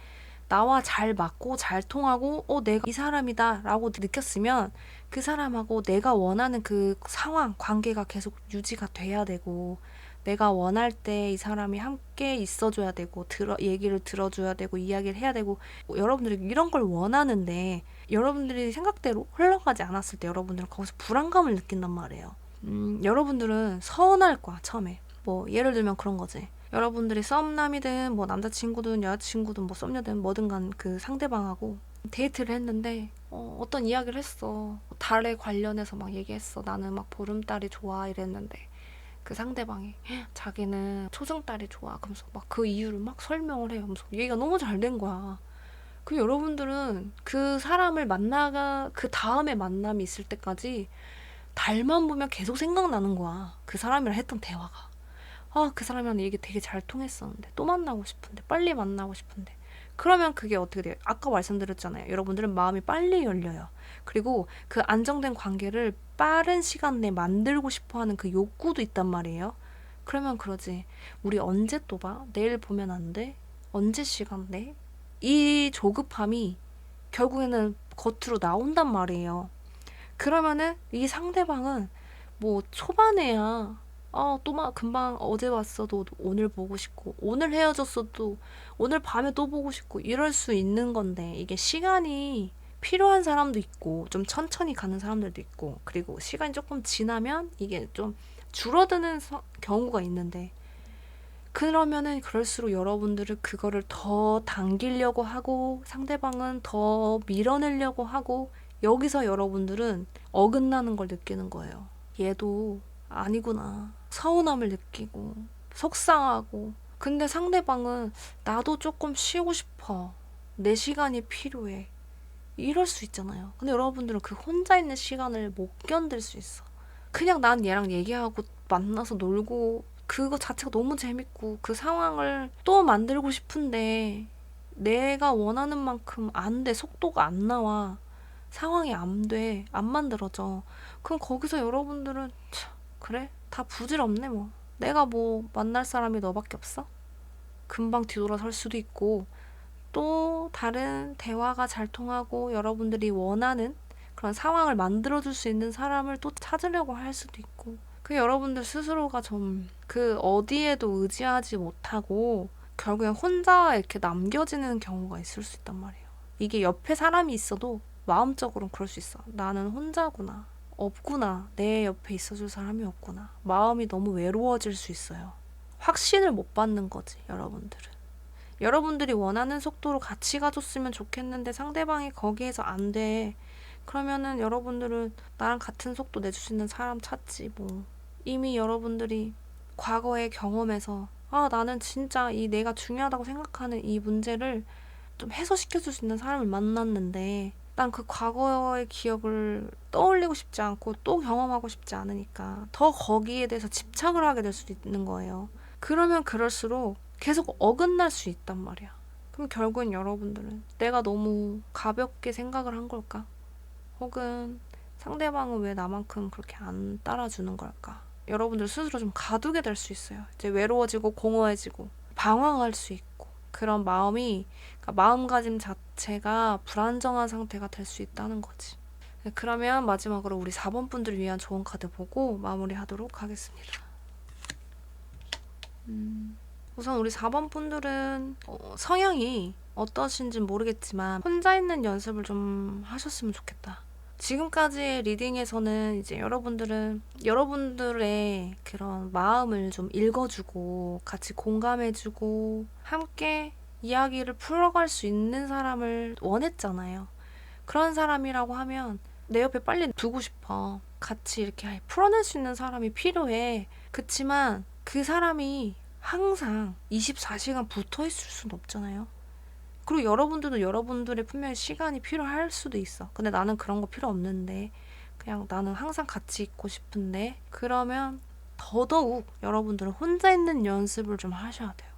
Speaker 1: 나와 잘 맞고 잘 통하고 내가 이 사람이다 라고 느꼈으면 그 사람하고 내가 원하는 그 상황, 관계가 계속 유지가 돼야 되고 내가 원할 때 이 사람이 함께 있어줘야 되고 얘기를 들어줘야 되고 이야기를 해야 되고 여러분들이 이런 걸 원하는데 여러분들이 생각대로 흘러가지 않았을 때 여러분들은 거기서 불안감을 느낀단 말이에요. 여러분들은 서운할 거야 처음에. 뭐 예를 들면 그런 거지. 여러분들이 썸남이든 뭐 남자친구든 여자친구든 뭐 썸녀든 뭐든 간 그 상대방하고 데이트를 했는데 어떤 이야기를 했어. 달에 관련해서 막 얘기했어. 나는 막 보름달이 좋아 이랬는데 그 상대방이 자기는 초승달이 좋아. 그러면서 막 그 이유를 막 설명을 해요. 그러면서 얘기가 너무 잘 된 거야. 그 여러분들은 그 사람을 만나가 그 다음에 만남이 있을 때까지 달만 보면 계속 생각나는 거야. 그 사람이랑 했던 대화가. 아, 그 사람이랑 얘기 되게 잘 통했었는데 또 만나고 싶은데 빨리 만나고 싶은데 그러면 그게 어떻게 돼요? 아까 말씀드렸잖아요. 여러분들은 마음이 빨리 열려요. 그리고 그 안정된 관계를 빠른 시간 내에 만들고 싶어하는 그 욕구도 있단 말이에요. 그러면 그러지. 우리 언제 또 봐? 내일 보면 안 돼? 언제 시간 내? 이 조급함이 결국에는 겉으로 나온단 말이에요. 그러면은 이 상대방은 뭐 초반에야 또 막 금방 어제 왔어도 오늘 보고 싶고 오늘 헤어졌어도 오늘 밤에 또 보고 싶고 이럴 수 있는 건데 이게 시간이 필요한 사람도 있고 좀 천천히 가는 사람들도 있고 그리고 시간이 조금 지나면 이게 좀 줄어드는 경우가 있는데 그러면은 그럴수록 여러분들은 그거를 더 당기려고 하고 상대방은 더 밀어내려고 하고 여기서 여러분들은 어긋나는 걸 느끼는 거예요. 얘도 아니구나. 서운함을 느끼고 속상하고 근데 상대방은 나도 조금 쉬고 싶어. 내 시간이 필요해. 이럴 수 있잖아요. 근데 여러분들은 그 혼자 있는 시간을 못 견딜 수 있어. 그냥 난 얘랑 얘기하고 만나서 놀고 그거 자체가 너무 재밌고 그 상황을 또 만들고 싶은데 내가 원하는 만큼 안 돼. 속도가 안 나와. 상황이 안 돼. 안 만들어져. 그럼 거기서 여러분들은 그래? 다 부질없네 뭐. 내가 뭐 만날 사람이 너밖에 없어? 금방 뒤돌아설 수도 있고 또 다른 대화가 잘 통하고 여러분들이 원하는 그런 상황을 만들어줄 수 있는 사람을 또 찾으려고 할 수도 있고 그 여러분들 스스로가 좀 그 어디에도 의지하지 못하고 결국엔 혼자 이렇게 남겨지는 경우가 있을 수 있단 말이에요. 이게 옆에 사람이 있어도 마음적으로는 그럴 수 있어. 나는 혼자구나. 없구나. 내 옆에 있어줄 사람이 없구나. 마음이 너무 외로워질 수 있어요. 확신을 못 받는 거지, 여러분들은. 여러분들이 원하는 속도로 같이 가줬으면 좋겠는데 상대방이 거기에서 안 돼. 그러면은 여러분들은 나랑 같은 속도 내줄 수 있는 사람 찾지 뭐. 이미 여러분들이 과거의 경험에서 나는 진짜 이 내가 중요하다고 생각하는 이 문제를 좀 해소시켜줄 수 있는 사람을 만났는데 난 그 과거의 기억을 떠올리고 싶지 않고 또 경험하고 싶지 않으니까 더 거기에 대해서 집착을 하게 될 수도 있는 거예요. 그러면 그럴수록 계속 어긋날 수 있단 말이야. 그럼 결국엔 여러분들은 내가 너무 가볍게 생각을 한 걸까? 혹은 상대방은 왜 나만큼 그렇게 안 따라주는 걸까? 여러분들 스스로 좀 가두게 될 수 있어요. 이제 외로워지고 공허해지고 방황할 수 있고 그런 마음이 그러니까 마음가짐 자체가 불안정한 상태가 될 수 있다는 거지. 그러면 마지막으로 우리 4번 분들을 위한 좋은 카드 보고 마무리하도록 하겠습니다. 우선 우리 4번 분들은 성향이 어떠신지 모르겠지만 혼자 있는 연습을 좀 하셨으면 좋겠다. 지금까지의 리딩에서는 이제 여러분들은 여러분들의 그런 마음을 좀 읽어주고 같이 공감해주고 함께 이야기를 풀어갈 수 있는 사람을 원했잖아요. 그런 사람이라고 하면 내 옆에 빨리 두고 싶어. 같이 이렇게 풀어낼 수 있는 사람이 필요해. 그치만 그 사람이 항상 24시간 붙어 있을 수는 없잖아요. 그리고 여러분들도 여러분들의 분명히 시간이 필요할 수도 있어. 근데 나는 그런 거 필요 없는데 그냥 나는 항상 같이 있고 싶은데 그러면 더더욱 여러분들은 혼자 있는 연습을 좀 하셔야 돼요.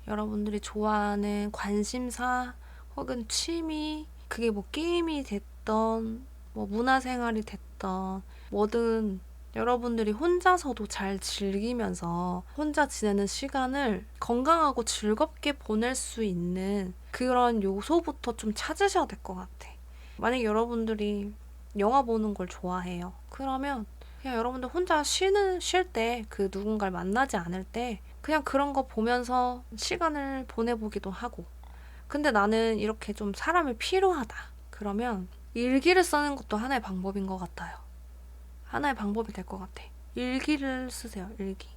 Speaker 1: 여러분들이 좋아하는 관심사 혹은 취미 그게 뭐 게임이 됐던 뭐 문화생활이 됐던 뭐든 여러분들이 혼자서도 잘 즐기면서 혼자 지내는 시간을 건강하고 즐겁게 보낼 수 있는 그런 요소부터 좀 찾으셔야 될 것 같아. 만약에 여러분들이 영화 보는 걸 좋아해요. 그러면 그냥 여러분들 혼자 쉴 때 그 누군가를 만나지 않을 때 그냥 그런 거 보면서 시간을 보내보기도 하고. 근데 나는 이렇게 좀 사람이 필요하다. 그러면 일기를 쓰는 것도 하나의 방법인 것 같아요. 하나의 방법이 될 것 같아. 일기를 쓰세요. 일기.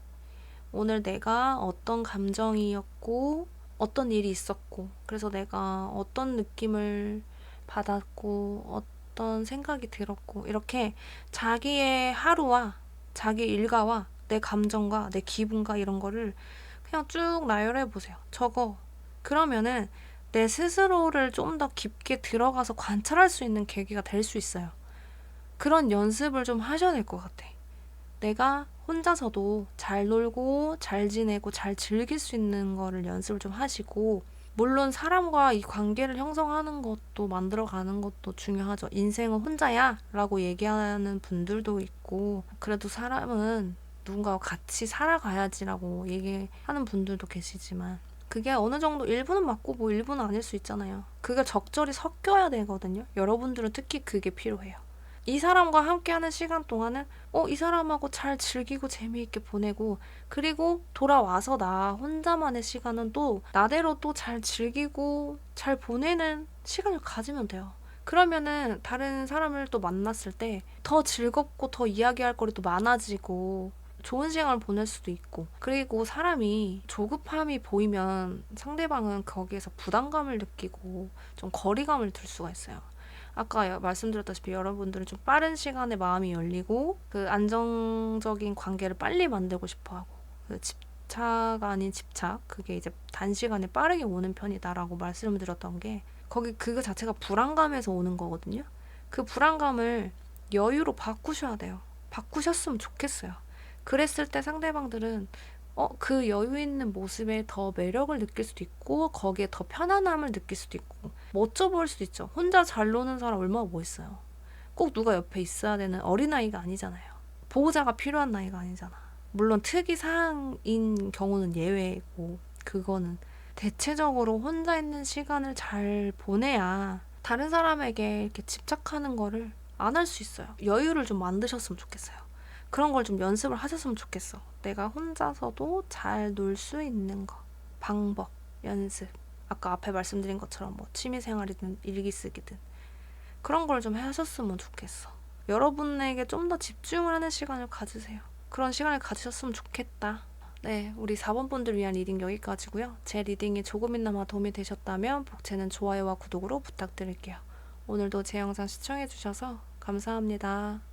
Speaker 1: 오늘 내가 어떤 감정이었고 어떤 일이 있었고 그래서 내가 어떤 느낌을 받았고 어떤 생각이 들었고 이렇게 자기의 하루와 자기 일과와 내 감정과 내 기분과 이런 거를 그냥 쭉 나열해 보세요. 적어. 그러면은 내 스스로를 좀 더 깊게 들어가서 관찰할 수 있는 계기가 될 수 있어요. 그런 연습을 좀 하셔야 될 것 같아. 내가 혼자서도 잘 놀고 잘 지내고 잘 즐길 수 있는 거를 연습을 좀 하시고 물론 사람과 이 관계를 형성하는 것도 만들어가는 것도 중요하죠. 인생은 혼자야 라고 얘기하는 분들도 있고 그래도 사람은 누군가와 같이 살아가야지 라고 얘기하는 분들도 계시지만 그게 어느 정도 일부는 맞고 뭐 일부는 아닐 수 있잖아요. 그게 적절히 섞여야 되거든요. 여러분들은 특히 그게 필요해요. 이 사람과 함께하는 시간 동안은 이 사람하고 잘 즐기고 재미있게 보내고 그리고 돌아와서 나 혼자만의 시간은 또 나대로 또 잘 즐기고 잘 보내는 시간을 가지면 돼요. 그러면은 다른 사람을 또 만났을 때 더 즐겁고 더 이야기할 거리도 많아지고 좋은 시간을 보낼 수도 있고 그리고 사람이 조급함이 보이면 상대방은 거기에서 부담감을 느끼고 좀 거리감을 둘 수가 있어요. 아까 말씀드렸다시피 여러분들은 좀 빠른 시간에 마음이 열리고 그 안정적인 관계를 빨리 만들고 싶어하고 그 집착 아닌 집착 그게 이제 단시간에 빠르게 오는 편이다라고 말씀을 드렸던 게 거기 그거 자체가 불안감에서 오는 거거든요. 그 불안감을 여유로 바꾸셔야 돼요. 바꾸셨으면 좋겠어요. 그랬을 때 상대방들은 그 여유 있는 모습에 더 매력을 느낄 수도 있고 거기에 더 편안함을 느낄 수도 있고 멋져 보일 수도 있죠. 혼자 잘 노는 사람 얼마나 멋있어요. 꼭 누가 옆에 있어야 되는 어린아이가 아니잖아요. 보호자가 필요한 나이가 아니잖아. 물론 특이사항인 경우는 예외고 그거는 대체적으로 혼자 있는 시간을 잘 보내야 다른 사람에게 이렇게 집착하는 거를 안 할 수 있어요. 여유를 좀 만드셨으면 좋겠어요. 그런 걸 좀 연습을 하셨으면 좋겠어. 내가 혼자서도 잘 놀 수 있는 거. 방법, 연습. 아까 앞에 말씀드린 것처럼 뭐 취미생활이든 일기 쓰기든 그런 걸 좀 하셨으면 좋겠어. 여러분에게 좀 더 집중을 하는 시간을 가지세요. 그런 시간을 가지셨으면 좋겠다. 네, 우리 4번 분들 위한 리딩 여기까지고요. 제 리딩이 조금이나마 도움이 되셨다면 복채는 좋아요와 구독으로 부탁드릴게요. 오늘도 제 영상 시청해주셔서 감사합니다.